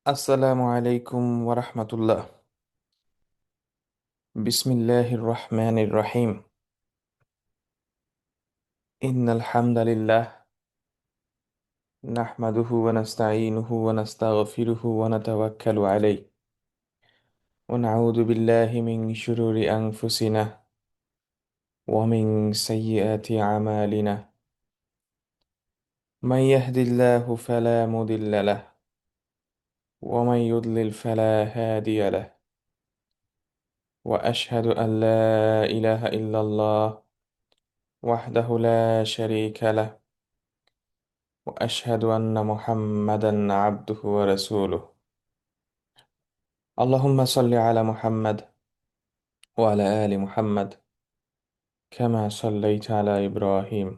আসসালামু আলাইকুম ওরহমতুল্লাহ। বিসমিল্লাহির রহমানির রহিম। ইন্নাল হামদালিল্লাহ নাহমাদুহু ওয়া নাস্তাঈনুহু ওয়া নাস্তাগফিরুহু ওয়া নাতাওয়াক্কালু আলাইহি ওয়া নাউযু বিল্লাহি মিন শুরুরি আনফুসিনা ওয়া মিন সাইয়্যিআতি আমালিনা। মান ইয়াহদিল্লাহু ফালা মুদিল্লা লাহু ওয়া মান ইউদ্লিল ফালা হাদিয়া লাহু ওয়া আশহাদু আন লা ইলাহা ইল্লাল্লাহ ওয়াহদাহু লা শারীকা লাহু وأشهد أن محمدا عبده ورسوله. اللهم صل على محمد وعلى آل محمد كما صليت على إبراهيم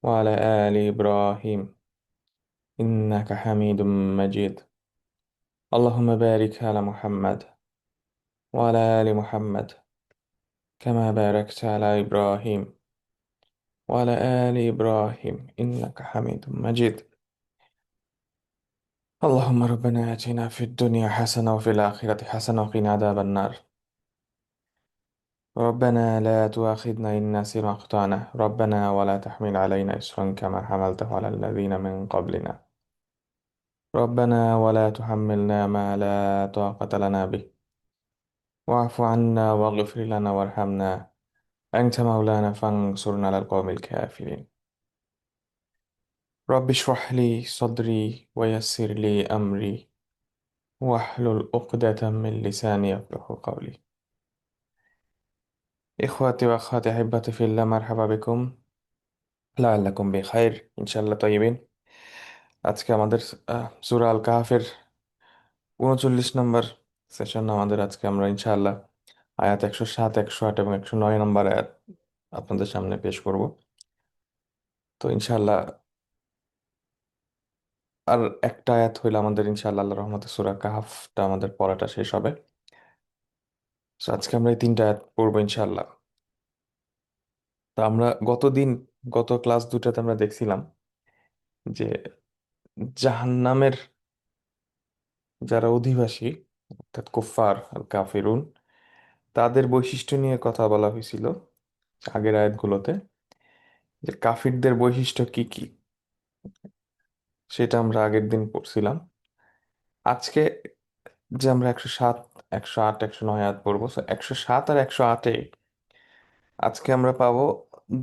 وعلى آل إبراهيم إنك حميد مجيد. اللهم بارك على محمد وعلى آل محمد كما باركت على إبراهيم وعلى آل إبراهيم إنك حميد مجيد. اللهم ربنا آتنا في الدنيا حسنة وفي الآخرة حسنة وقنا عذاب النار. ربنا لا تؤاخذنا إن نسينا وأخطأنا ربنا ولا تحمل علينا إصرا كما حملته على الذين من قبلنا ربنا ولا تحملنا ما لا طاقة لنا به واعف عنا واغفر لنا وارحمنا أنت مولانا فانصرنا على القوم الكافرين. رب اشرح لي صدري ويسر لي أمري واحلل عقدة من لساني يفقهوا قولي. إخواتي وأخواتي أحبتي في الله، مرحبا بكم. لعلكم بخير إن شاء الله طيبين. আজকে আমাদের সূরা আল কাহাফের 39 নম্বর সেশন। আমাদের আজকে আমরা ইনশাআল্লাহ আয়াত 107, 108 এবং 109 নম্বর আয়াত আপনাদের সামনে পেশ করব। তো ইনশাআল্লাহ আর একটা আয়াত হইলে আমাদের ইনশাআল্লাহ আল্লাহর রহমতে সূরা কাহাফটা আমাদের পড়াটা শেষ হবে। তো আজকে আমরা এই তিনটা আয়াত পড়বো ইনশাআল্লাহ। তো আমরা গত ক্লাস দুটাতে আমরা দেখছিলাম যে জাহান্নামের যারা অধিবাসী অর্থাৎ কুফফার আল কাফিরুন, তাদের বৈশিষ্ট্য নিয়ে কথা বলা হয়েছিল আগের আয়াতগুলোতে, যে কাফিরদের বৈশিষ্ট্য কি কি সেটা আমরা আগের দিন পড়ছিলাম। আজকে যে আমরা 107, 108, 109 আয়াত পড়বো, 107 আর 108-এ আজকে আমরা পাবো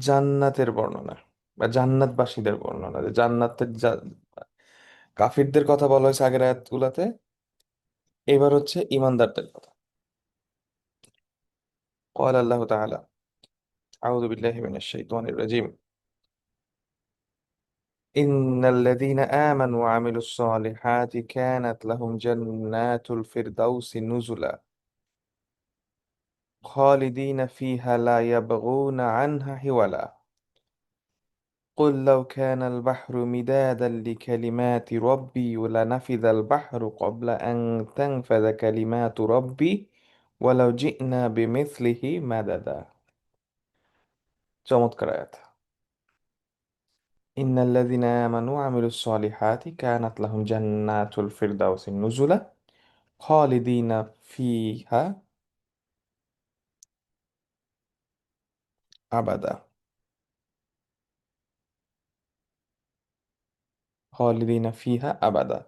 জান্নাতের বর্ণনা বা জান্নাতবাসীদের বর্ণনা। যে কাফিরদের কথা বলা হয়েছে আগের আয়াতগুলোতে, এবার হচ্ছে ইমানদারদের কথা। قال الله تعالى: أعوذ بالله من الشيطان الرجيم. إن الذين آمنوا وعملوا الصالحات كانت لهم جنات الفردوس نزلا خالدين فيها لا يبغون عنها حولا قل لو كان البحر مدادا لكلمات ربي لنفذ البحر قبل أن تنفذ كلمات ربي ولو جئنا بمثله مددا. চমৎকার আয়াত। إن الذين آمنوا وعملوا الصالحات كانت لهم جنات الفردوس نزلا خالدين فيها أبدا. خالدين فيها أبدا.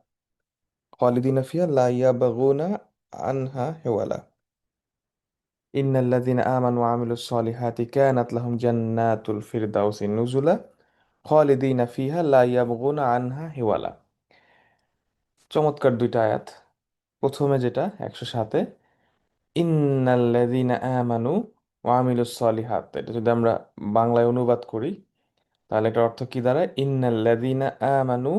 خالدين فيها لا يبغون عنها حولا. إن الذين آمنوا وعملوا الصالحات كانت لهم جنات الفردوس نزلا خالدين فيها لا يبغون عنها حولا. চমৎকার দুইটা আয়াত। প্রথমে যেটা 107-এ, ইন্নাল্লাযীনা আমানু ওয়া আমিলুস সলিহাত, এটা যদি আমরা বাংলায় অনুবাদ করি তাহলে এটার অর্থ কি দাঁড়ায়? ইন্নাল্লাযীনা আমানু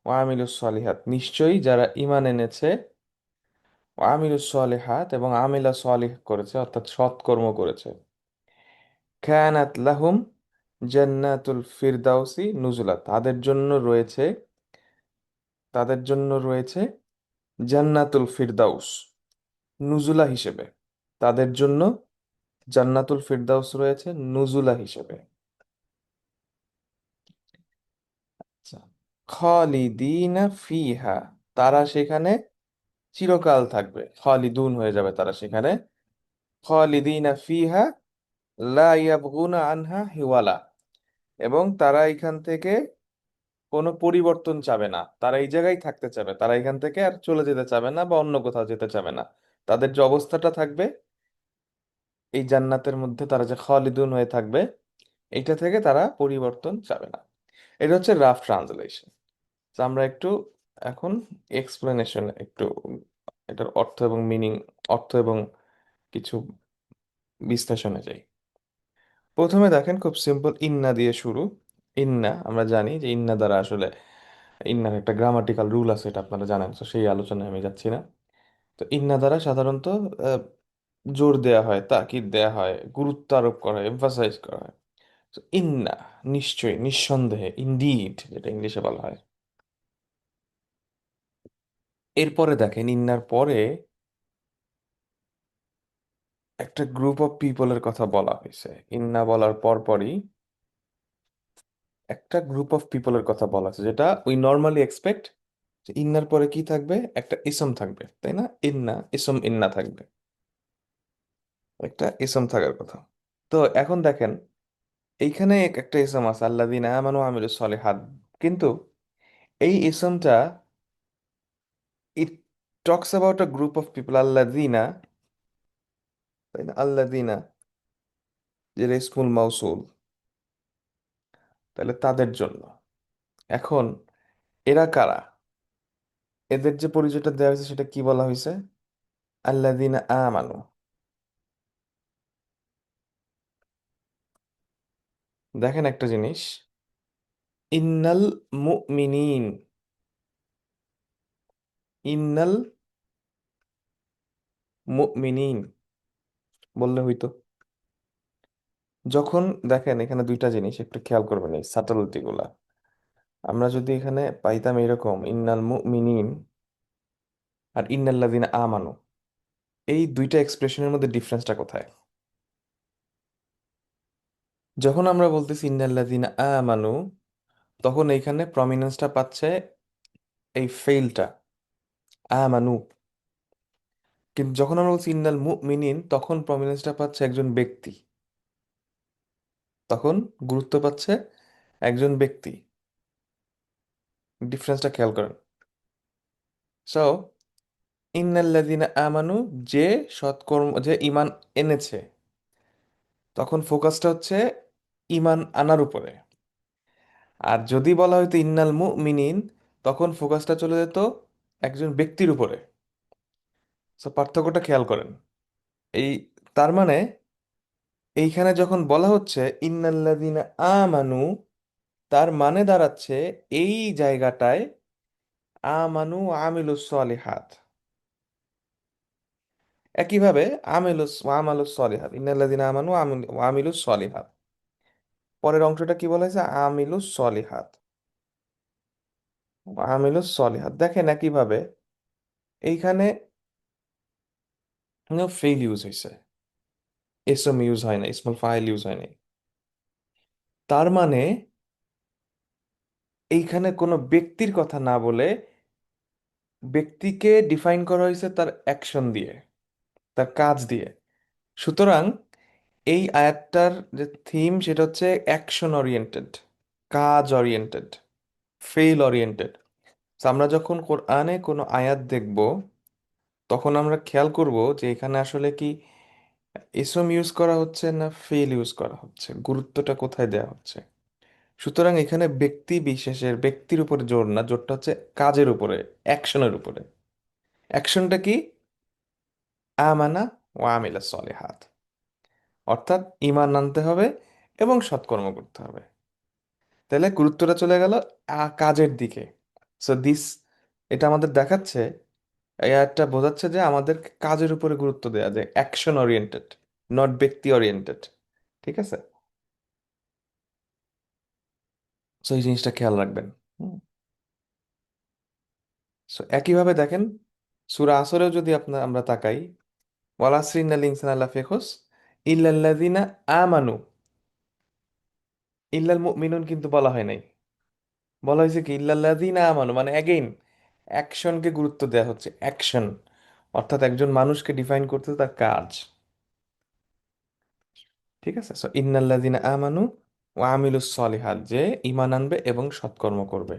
ওয়া আমিলুস সলিহাত, নিশ্চয়ই যারা ঈমান এনেছে, ওয়া আমিলুস সলিহাত এবং আমিলা সলিহ করেছে অর্থাৎ সৎকর্ম করেছে, কানাত লাহুম জান্নাতুল ফিরদাউসি নুজুলা, তাদের জন্য রয়েছে জান্নাতুল ফিরদাউস নুজুলা হিসেবে। তাদের জন্য জান্নাতুল ফিরদাউস রয়েছে নুজুলা হিসেবে। আচ্ছা, খালিদিনা ফিহা, তারা সেখানে চিরকাল থাকবে, খালিদুন হয়ে যাবে তারা সেখানে, খালিদিনা ফিহা লা ইয়াবগুনা আনহা হিওয়ালা। এবং তারা এখান থেকে কোনো পরিবর্তন চাবে না, তারা এই জায়গায় থাকতে চাবে, তারা এখান থেকে আর চলে যেতে চাবে না বা অন্য কোথাও যেতে চাবে না। তাদের যে অবস্থাটা থাকবে এই জান্নাতের মধ্যে, তারা যে খালিদুন হয়ে থাকবে, এইটা থেকে তারা পরিবর্তন চাবে না। এটা হচ্ছে রাফ ট্রান্সলেশন। আমরা একটু এখন এক্সপ্লেনেশন একটু, এটার অর্থ এবং মিনিং, অর্থ এবং কিছু বিশ্লেষণে যাই। প্রথমে দেখেন খুব সিম্পল, ইন্না দিয়ে শুরু। ইন্না আমরা জানি যে ইন্না দ্বারা আসলে, ইন্নার একটা গ্রামাটিক্যাল রুল আছে, এটা আপনারা জানেন, তো সেই আলোচনায় আমি যাচ্ছি না। তো ইন্না দ্বারা সাধারণত আহ, জোর দেয়া হয়, তাকিদ দেয়া হয়, গুরুত্ব আরোপ করা হয়, এমফাসাইজ করা হয়। তো ইন্না, নিশ্চয়ই, নিঃসন্দেহে, ইনডিড যেটা ইংলিশে বলা হয়। এরপরে দেখেন ইন্নার পরে একটা গ্রুপ অফ পিপলের কথা বলা হয়েছে। ইন্না বলার পরপরই একটা গ্রুপ অফ পিপলের কথা বলা আছে, যেটা উই নর্মালি এক্সপেক্ট যে ইন্নার পরে কি থাকবে, একটা ইসম থাকবে, তাই না? ইন্না ইসম, ইন্না থাকবে, একটা ইসম থাকার কথা। তো এখন দেখেন এইখানে একটা ইসম আছে, আল্লাযীনা আমানু ওয়া আমিলুস সলিহাত, কিন্তু এই ইসমটা, it talks about a group of people, আল্লাযীনা, তাই না? আল্লাযীনা যেটা ইসমুল মাউসুল, তাহলে তাদের জন্য। এখন এরা কারা? এদের যে পরিচয়টা দেওয়া হয়েছে সেটা কি বলা হয়েছে? আল্লাযীনা আমানু। দেখেন একটা জিনিস, ইন্নাল মুমিনিন, ইন্নাল মুমিনিন বললে হইতো। যখন দেখেন এখানে দুইটা জিনিস একটু খেয়াল করবেন, এই সাটলটি গুলা। আমরা যদি এখানে পাইতাম এরকম ইন্নাল মুমিনিন আর ইন্নাল্লাযিনা আমানু, এই দুইটা এক্সপ্রেশনের মধ্যে ডিফারেন্সটা কোথায়? যখন আমরা বলতেছি ইন্নাল্লাযিনা আমানু, তখন এইখানে প্রমিনেন্সটা পাচ্ছে এই ফেইলটা, আমানু। কিন্তু যখন আমরা বলছি ইন্নাল মুমিনিন, তখন প্রমিনেন্সটা পাচ্ছে একজন ব্যক্তি, তখন গুরুত্ব পাচ্ছে একজন ব্যক্তি। ডিফারেন্সটা খেয়াল করেন। সো ইন্নাল্লাযিনা আমানু, যে সৎকর্ম, যে ঈমান এনেছে, তখন ফোকাসটা হচ্ছে ঈমান আনার উপরে। আর যদি বলা হয়তো ইন্নাল মুমিনিন, তখন ফোকাসটা চলে যেত একজন ব্যক্তির উপরে। সো পার্থক্যটা খেয়াল করেন। এই, তার মানে এইখানে যখন বলা হচ্ছে ইন্নাল্লাযিনা আমানু, তার মানে দাঁড়াচ্ছে এই জায়গাটায় আমানু আমিলুস সলিহাত। একইভাবে আমিলুস আমালুস সলিহাত, ইন্নাল্লাযিনা আমানু আমিলুস সলিহাত, পরের অংশটা কি বলা হয়েছে? আমিলুস সলিহাত, আমিলুস সলিহাত। দেখেন একইভাবে এইখানে ফেইল ইউজ হয়েছে, এসম ইউজ হয় না, ইসমুল ফাইল ইউজ হয় নাই। তার মানে এইখানে কোনো ব্যক্তির কথা না বলে ব্যক্তিকে ডিফাইন করা হয়েছে তার অ্যাকশন দিয়ে, তার কাজ দিয়ে। সুতরাং এই আয়াতটার যে থিম সেটা হচ্ছে অ্যাকশন ওরিয়েন্টেড, কাজ ওরিয়েন্টেড, ফেইল ওরিয়েন্টেড। আমরা যখন কোরআনে কোনো আয়াত দেখব, তখন আমরা খেয়াল করব যে এখানে আসলে কি ইসম ইউজ করা হচ্ছে না ফেল ইউজ করা হচ্ছে, গুরুত্বটা কোথায় দেওয়া হচ্ছে। সুতরাং এখানে ব্যক্তি বিশেষের, ব্যক্তির উপরে জোর না, জোরটা হচ্ছে কাজের উপরে, অ্যাকশনের উপরে। অ্যাকশনটা কি? আমানা ও আমিলা সলিহাত, অর্থাৎ ঈমান আনতে হবে এবং সৎকর্ম করতে হবে। তাহলে গুরুত্বটা চলে গেল কাজের দিকে। সো দিস, এটা আমাদের দেখাচ্ছে, এই আয়াতটা বোঝাচ্ছে যে আমাদের কাজের উপরে গুরুত্ব দেওয়া যায়, অ্যাকশন ওরিয়েন্টেড, নট ব্যক্তি ওরিয়েন্টেড। ঠিক আছে? সো এই জিনিসটা খেয়াল রাখবেন। সো একইভাবে দেখেন সূরা আসরেও যদি আমরা তাকাই, ওয়াল আসরি ইন্নাল ইনসানা লাফি খুস ইল্লাল্লাযিনা আমানু, ইল্লাল মুমিনুন কিন্তু বলা হয় নাই, বলা হয়েছে কি ইল্লাল্লাযিনা আমানু, মানে অ্যাগেইন অ্যাকশনকে গুরুত্ব দেওয়া হচ্ছে, অ্যাকশন, অর্থাৎ একজন মানুষকে ডিফাইন করতে তার কাজ। ঠিক আছে, সো ইন্নাল্লাযিনা আমানু ওয়া আমিলুস সলিহাত, যে ঈমান আনবে এবং সৎকর্ম করবে।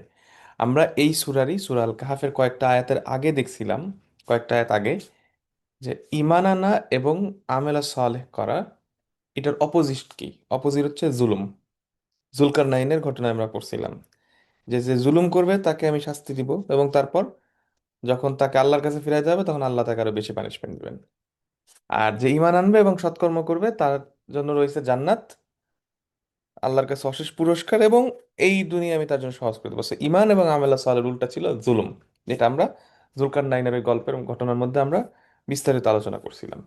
আমরা এই সূরারই সূরা আল কাহাফের কয়েকটা আয়াতের আগে দেখছিলাম, কয়েকটা আয়াত আগে, যে ঈমান আনা এবং আমেলা সালেহ করা, এটার অপোজিট কি? অপোজিট হচ্ছে জুলুম। জুলকারনাইনের ঘটনায় আমরা পড়ছিলাম যে যে জুলুম করবে তাকে আমি শাস্তি দিব, এবং তারপর যখন তাকে আল্লাহর কাছে ফিরে যাবে তখন আল্লাহ তাকে আরো বেশি পানিশমেন্ট দিবেন। আর যে ঈমান আনবে এবং সৎকর্ম করবে তার জন্য রয়েছে জান্নাত, আল্লাহর কাছে অশেষ পুরস্কার, এবং এই দুনিয়া আমি তার জন্য সহজ করে দেবো। So, ঈমান এবং আমেলা সালের উল্টা ছিল জুলুম, যেটা আমরা জুলকারনাইনের ওই গল্পের ঘটনার মধ্যে আমরা বিস্তারিত আলোচনা করছিলাম।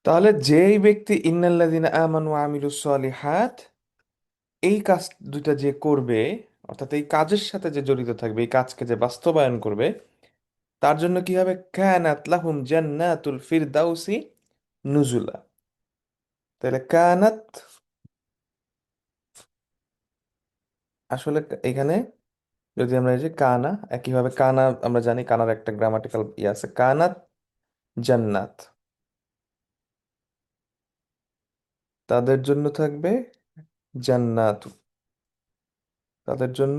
তাহলে যেই ব্যক্তি ইন্নাল্লাযিনা আমানু ওয়া আমিলুস সলিহাত, এই কাজ দুইটা যে করবে, অর্থাৎ এই কাজের সাথে যে জড়িত থাকবে, এই কাজকে যে বাস্তবায়ন করবে, তার জন্য কি হবে? কানাত লাহুম জান্নাতুল ফিরদাউসি নুজুলা। তাহলে কানাত, আসলে এখানে যদি আমরা এই যে কানা, একইভাবে কানা, আমরা জানি কানার একটা গ্রামাটিক্যাল ইয়ে আছে, কানাত জান্নাত, তাদের জন্য থাকবে জান্নাত, তাদের জন্য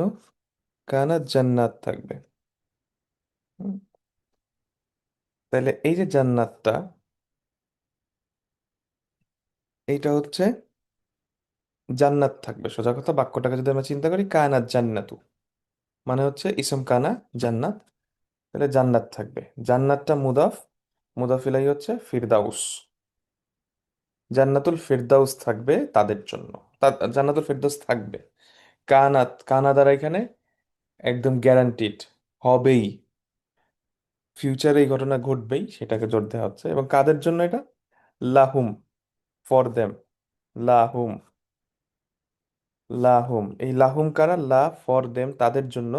কানাত জান্নাত থাকবে। হুম, তাহলে এই যে জান্নাতটা, এইটা হচ্ছে জান্নাত থাকবে। সোজা কথা বাক্যটাকে যদি আমরা চিন্তা করি, কানাত জান্নাতু, মানে হচ্ছে ইসম কানা, জান্নাত, তাহলে জান্নাত থাকবে। জান্নাতটা মুদাফ, মুদাফ ইলাইহি হচ্ছে ফিরদাউস, জান্নাতুল ফিরদাউস থাকবে তাদের জন্য। জান্নাতুল ফিরদাউস থাকবে। কানাত, কানা দ্বারা এখানে একদম গ্যারান্টিড, হবেই, ফিউচারে এই ঘটনা ঘটবেই সেটাকে জোর দেওয়া হচ্ছে। এবং কাদের জন্য এটা? লাহুম, ফর দেম, লাহুম, লাহুম, এই লাহুম কারা? লা, ফর দেম, তাদের জন্য।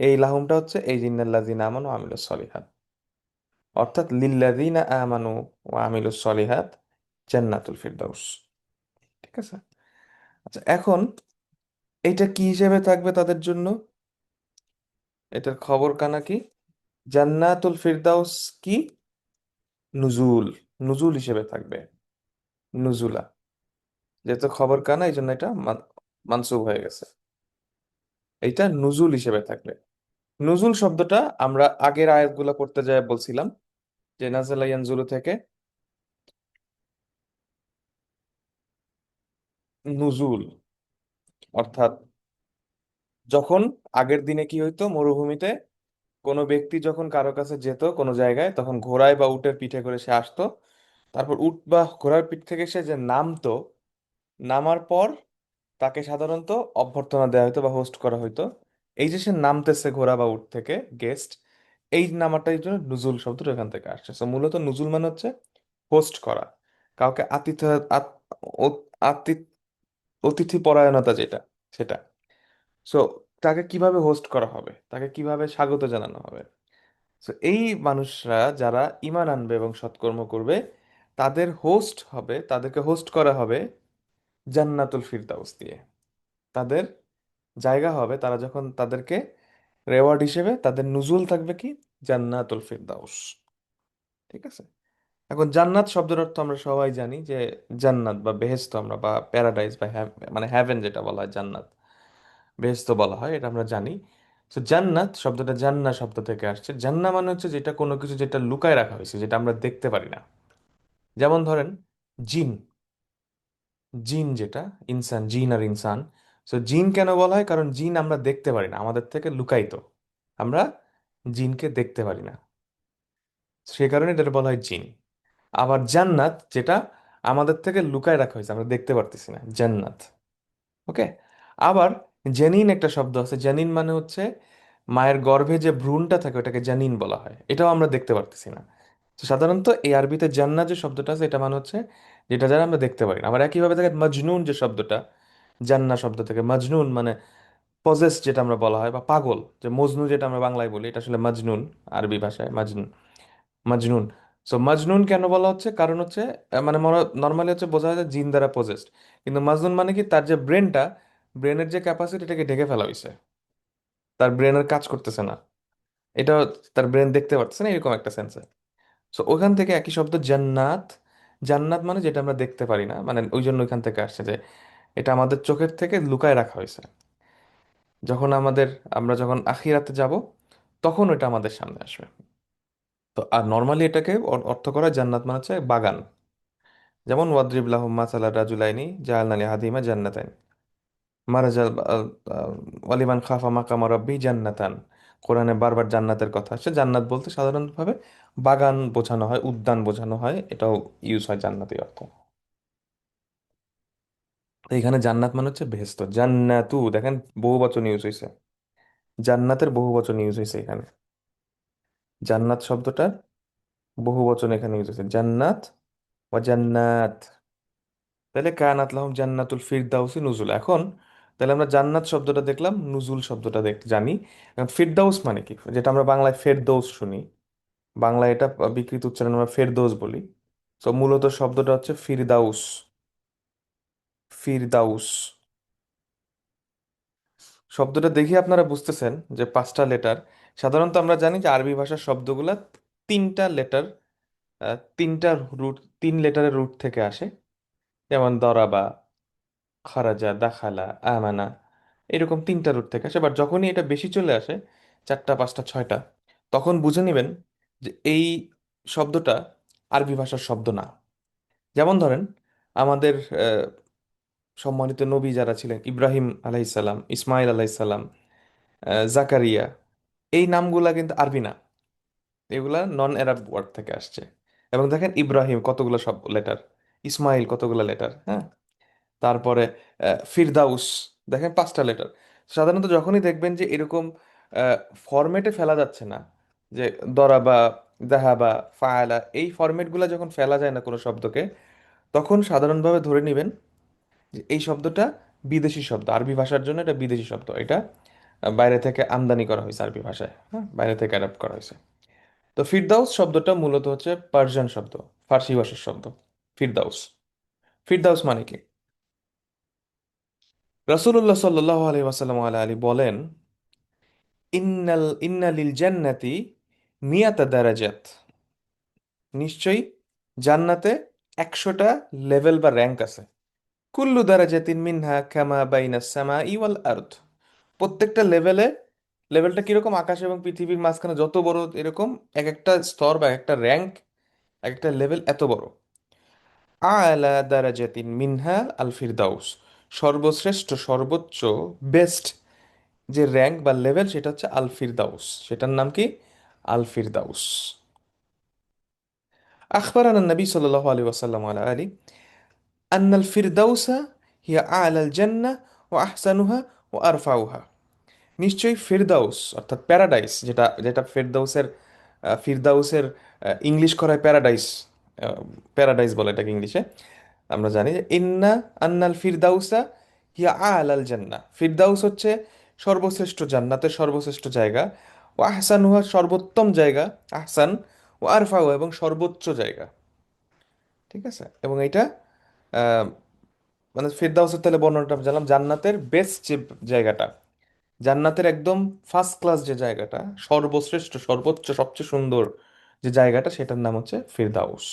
এই লাহুমটা হচ্ছে এই জিন্নাল্লাযিনা আমানু ওয়া আমিলুস সলিহাত, অর্থাৎ লিল্লাযিনা আমানু ওয়া আমিলুস সলিহাত জান্নাতুল ফিরদাউস। ঠিক আছে। আচ্ছা, এখন এইটা কি হিসেবে থাকবে তাদের জন্য? এটার খবর কানা কি? জান্নাতুল ফিরদাউস কি? নুজুল, নুজুল হিসেবে থাকবে, নুজুলা। যেহেতু খবর কানা এই জন্য এটা মানসুব হয়ে গেছে, এইটা নুজুল হিসেবে থাকবে। নুজুল শব্দটা আমরা আগের আয়াতগুলো পড়তে যায় বলছিলাম যে নাজালা ইয়ানজুলু থেকে নুজুল, অর্থাৎ যখন আগের দিনে কি হইতো মরুভূমিতে, কোনো ব্যক্তি যখন কারো কাছে যেত কোনো জায়গায়, তখন ঘোড়ায় বা উটের পিঠে করে সে আসতো। তারপর উট বা ঘোড়ার পিঠ থেকে সে যে নামতো, নামার পর তাকে সাধারণত অভ্যর্থনা দেওয়া হতো বা হোস্ট করা হতো। এই যে সে নামতেছে ঘোড়া বা উট থেকে, গেস্ট, এই নামাটাই জন্য নুজুল শব্দটা এখান থেকে আসছে। So, মূলত নুজুল মানে হচ্ছে হোস্ট করা, কাউকে আতিথ্য, আতিথ্য, অতিথি পরায়ণতা যেটা, সেটা। সো তাকে কিভাবে হোস্ট করা হবে, তাকে কিভাবে স্বাগত জানানো হবে? সো এই মানুষরা যারা ঈমান আনবে এবং সৎকর্ম করবে, তাদের হোস্ট হবে, তাদেরকে হোস্ট করা হবে জান্নাতুল ফিরদাউস দিয়ে। তাদের জায়গা হবে, তারা যখন তাদেরকে রেওয়ার্ড হিসেবে তাদের নুজুল থাকবে কি? জান্নাতুল ফিরদাউস। ঠিক আছে। এখন জান্নাত শব্দের অর্থ আমরা সবাই জানি যে জান্নাত বা বেহেশত, আমরা বা প্যারাডাইস বা মানে হ্যাভেন যেটা বলা হয়, জান্নাত, বেহেশত বলা হয়, এটা আমরা জানি। তো জান্নাত শব্দটা জান্না শব্দ থেকে আসছে। জান্না মানে হচ্ছে যেটা, কোনো কিছু যেটা লুকায় রাখা হয়েছে, যেটা আমরা দেখতে পারি না। যেমন ধরেন জিন, জিন যেটা, ইনসান, জিন আর ইনসান। সো জিন কেন বলা হয়? কারণ জিন আমরা দেখতে পারি না, আমাদের থেকে লুকায়িত, আমরা জিনকে দেখতে পারি না, সে কারণে এটা বলা হয় জিন। আবার জান্নাত যেটা আমাদের থেকে লুকায় রাখা হয়েছে, আমরা দেখতে পারতেছি না, জান্নাত। ওকে। আবার জেনিন একটা শব্দ আছে, জেনিন মানে হচ্ছে মায়ের গর্ভে যে ভ্রূণটা থাকে ওটাকে জানিন বলা হয়, এটাও আমরা দেখতে পারতেছি না। তো সাধারণত এই আরবিতে জান্নাত যে শব্দটা আছে, এটা মানে হচ্ছে যেটা যারা আমরা দেখতে পারি না। আবার একইভাবে দেখেন মজনুন যে শব্দটা, জান্না শব্দ থেকে, মজনুন মানে পজেস যেটা আমরা বলা হয়, বা পাগল, যে মজনু যেটা আমরা বাংলায় বলি, এটা আসলে মজনুন, আরবি ভাষায় মাজনুন, মজনুন। সো মজনুন কেন বলা হচ্ছে? কারণ হচ্ছে মানে নর্মালি হচ্ছে বোঝা যায় যে জিন দ্বারা পজেসড, কিন্তু মজনুন মানে কি, তার যে ব্রেনটা, ব্রেনের যে ক্যাপাসিটি, এটাকে ঢেকে ফেলা হয়েছে, তার ব্রেনের কাজ করতেছে না। এটা তার ব্রেন দেখতে পাচ্ছে না, এরকম একটা সেন্সে। সো ওখান থেকে একই শব্দ জান্নাত। জান্নাত মানে যেটা আমরা দেখতে পারি না, মানে ওই জন্য ওইখান থেকে আসছে যে এটা আমাদের চোখের থেকে লুকায় রাখা হয়েছে। যখন আমরা যখন আখিরাতে যাব, তখন ওটা আমাদের সামনে আসবে। তো আর নর্মালি এটাকে অর্থ করা জান্নাত মানে হচ্ছে বাগান। যেমন ওয়াদ্রিব লাহুম মাসালা রাজুলাইনি জাআলনা লিআহাদিহিমা জান্নাতাইন মারাজাল ওয়ালিমান খাফা মাকামা রাব্বি জান্নাতান। কোরআনে বারবার জান্নাতের কথা আসছে। জান্নাত বলতে সাধারণভাবে বাগান বোঝানো হয়, উদ্যান বোঝানো হয়, এটাও ইউজ হয় জান্নাতি অর্থ। তো এখানে জান্নাত মানে হচ্ছে বেহেশত, জান্নাতু দেখেন বহু বচন ইউজ হয়েছে। জান্নাতের বহু বচন ইউজ হয়েছে এখানে। জান্নাত শব্দটার বহু বচন এখানে ইউজ হয়েছে, জান্নাত ও জান্নাত। তাহলে কানাত লাহুম জান্নাতুল ফিরদাউসি নুজুল। এখন তাহলে আমরা জান্নাত শব্দটা দেখলাম, নুজুল শব্দটা জানি। এখন ফিরদাউস মানে কি, যেটা আমরা বাংলায় ফেরদৌস শুনি, বাংলায় এটা বিকৃত উচ্চারণ আমরা ফেরদৌস বলি। তো মূলত শব্দটা হচ্ছে ফিরদাউস। ফিরদাউস শব্দটা দেখে আপনারা বুঝতেছেন যে 5টা লেটার। সাধারণত আমরা জানি যে আরবি ভাষার শব্দগুলা 3টা লেটার, 3 লেটারের রুট থেকে আসে। যেমন দরাবা, খারাজা, দাখালা, আমানা, এরকম 3টা রুট থেকে আসে। বাট যখনই এটা বেশি চলে আসে, 4টা, 5টা, 6টা, তখন বুঝে নেবেন যে এই শব্দটা আরবি ভাষার শব্দ না। যেমন ধরেন আমাদের সম্মানিত নবী যারা ছিলেন, ইব্রাহিম আলাইসাল্লাম, ইসমাইল আলাইসাল্লাম, জাকারিয়া, এই নামগুলা কিন্তু আরবি না, এগুলা নন আরব ওয়ার্ড থেকে আসছে। এবং দেখেন ইব্রাহিম কতগুলো সব লেটার, ইসমাইল কতগুলো লেটার, হ্যাঁ। তারপরে ফিরদাউস দেখেন 5টা লেটার। সাধারণত যখনই দেখবেন যে এরকম ফরম্যাটে ফেলা যাচ্ছে না, যে দরাবা, দাহাবা, ফায়ালা, এই ফরম্যাটগুলো যখন ফেলা যায় না কোনো শব্দকে, তখন সাধারণভাবে ধরে নেবেন যে এই শব্দটা বিদেশি শব্দ, আরবি ভাষার জন্য এটা বিদেশি শব্দ। এটা বাইরে থেকে আমদানি করা হয়েছে আরবি ভাষায়, হ্যাঁ, বাইরে থেকে অ্যাডাপ্ট করা হয়েছে। তো ফিরদাউস শব্দটা মূলত হচ্ছে পার্সিয়ান শব্দ, ফার্সি ভাষার শব্দ। ফিরদাউস, ফিরদাউস মানে কি? রাসূলুল্লাহ সাল্লাল্লাহু আলাইহি ওয়াসাল্লাম আলী বলেন, ইন্নালিল জান্নাতি মিয়াতা দারাজাত। নিশ্চয়ই জান্নাতে 100টা লেভেল বা র্যাঙ্ক আছে। কুল্লু দারাজাতিন মিনহা কামা বাইনাস সামাই ওয়াল আরদ। প্রত্যেকটা লেভেলটা কিরকম, আকাশ এবং পৃথিবীর মাঝখানে যত বড়, এরকম এক একটা স্তর বা একটা র্যাঙ্ক, এক একটা লেভেল এত বড়। আলা দারাজাতিন মিনহা আল ফিরদাউস। সর্বশ্রেষ্ঠ, সর্বোচ্চ, বেস্ট যে র্যাঙ্ক বা লেভেল, সেটা হচ্ছে আল ফিরদাউস। সেটার নাম কি? আল ফিরদাউস। আখবরানা নবী সাল্লাল্লাহু আলাইহি ওয়াসাল্লাম আলা আলী আন্নাল ফিরদাউসা হিয়া আলাল জান্নাহ ওয়া আহসানুহা ওয়া আরফাউহা। নিশ্চয়ই ফিরদাউস অর্থাৎ প্যারাডাইস, যেটা যেটা ফিরদাউসের ইংলিশ করায় প্যারাডাইস। প্যারাডাইস বলে এটাকে ইংলিশে। আমরা জানি যে আন্নাল ফিরদাউসা হিয়া আলাল জান্নাহ। ফিরদাউস হচ্ছে সর্বশ্রেষ্ঠ, জান্নাতের সর্বশ্রেষ্ঠ জায়গা। ও আহসান উহা সর্বোত্তম জায়গা, আহসান। ও আরফাউ এবং সর্বোচ্চ জায়গা। ঠিক আছে, এবং এটা আহ, মানে ফিরদাউসের তাহলে বর্ণনাটা আমি জানলাম, জান্নাতের বেস্ট যে জায়গাটা, জান্নাতের একদম ফার্স্ট ক্লাস যে জায়গাটা, সর্বশ্রেষ্ঠ, সর্বোচ্চ, সবচেয়ে সুন্দর যে জায়গাটা, সেটার নাম হচ্ছে ফিরদাউস।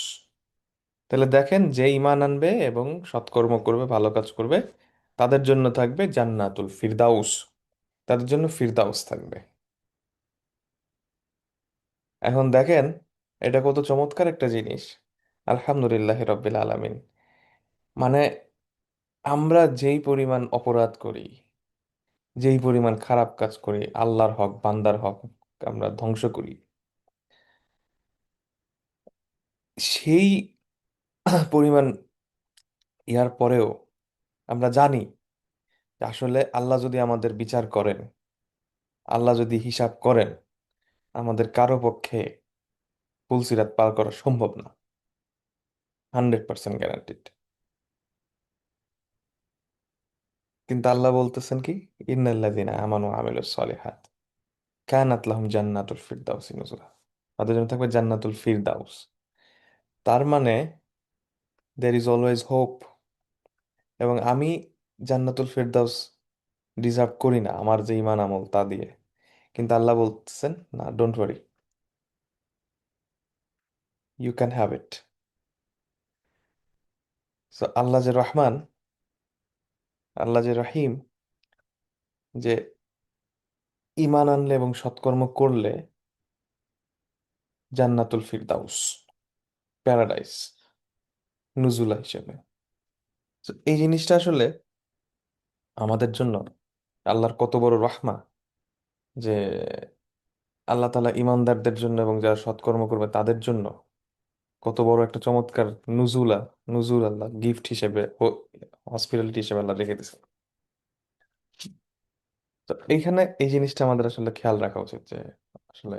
তাহলে দেখেন, যে ঈমান আনবে এবং সৎকর্ম করবে, ভালো কাজ করবে, তাদের জন্য থাকবে জান্নাতুল ফিরদাউস, তাদের জন্য ফিরদাউস থাকবে। এখন দেখেন এটা কত চমৎকার একটা জিনিস। আলহামদুলিল্লাহ রব্বিল আলামিন। মানে আমরা যেই পরিমাণ অপরাধ করি, যেই পরিমাণ খারাপ কাজ করি, আল্লাহর হক, বান্দার হক আমরা ধ্বংস করি, সেই পরিমাণ ইয়ার পরেও আমরা জানি যে আসলে আল্লাহ যদি আমাদের বিচার করেন, আল্লাহ যদি হিসাব করেন, আমাদের কারো পক্ষে ফুলসিরাত পার করা সম্ভব না, 100% গ্যারান্টিড। কিন্তু আল্লাহ বলতেছেন কি, ইন্নাল্লাযিনা আমানু ওয়া আমিলুস সলিহাত কানাত লাহুম জান্নাতুল ফিরদাউসি নুজুলা। তাদের জন্য থাকবে জান্নাতুল ফিরদাউস। তার মানে দেয়ার ইজ অলওয়েজ হোপ। এবং আমি জান্নাতুল ফিরদাউস ডিজার্ভ করি না আমার যে ইমান আমল তা দিয়ে, কিন্তু আল্লাহ বলতেছেন না, don't worry, you can have it. So আল্লাহ যে রহমান, আল্লাহ যে রহিম, যে ঈমান আনলে এবং সৎকর্ম করলে জান্নাতুল ফিরদাউস, প্যারাডাইস, নুজুলা হিসেবে। তো এই জিনিসটা আসলে আমাদের জন্য আল্লাহর কত বড় রহমা, যে আল্লাহ তাআলা ইমানদারদের জন্য এবং যারা সৎকর্ম করবে তাদের জন্য কত বড় একটা চমৎকার নুজুলা, নুজুল আল্লাহ গিফট হিসেবে ও হসপিটালিটি হিসেবে আল্লাহ রেখে দিয়েছে। তো এইখানে এই জিনিসটা আমাদের আসলে খেয়াল রাখা উচিত যে আসলে,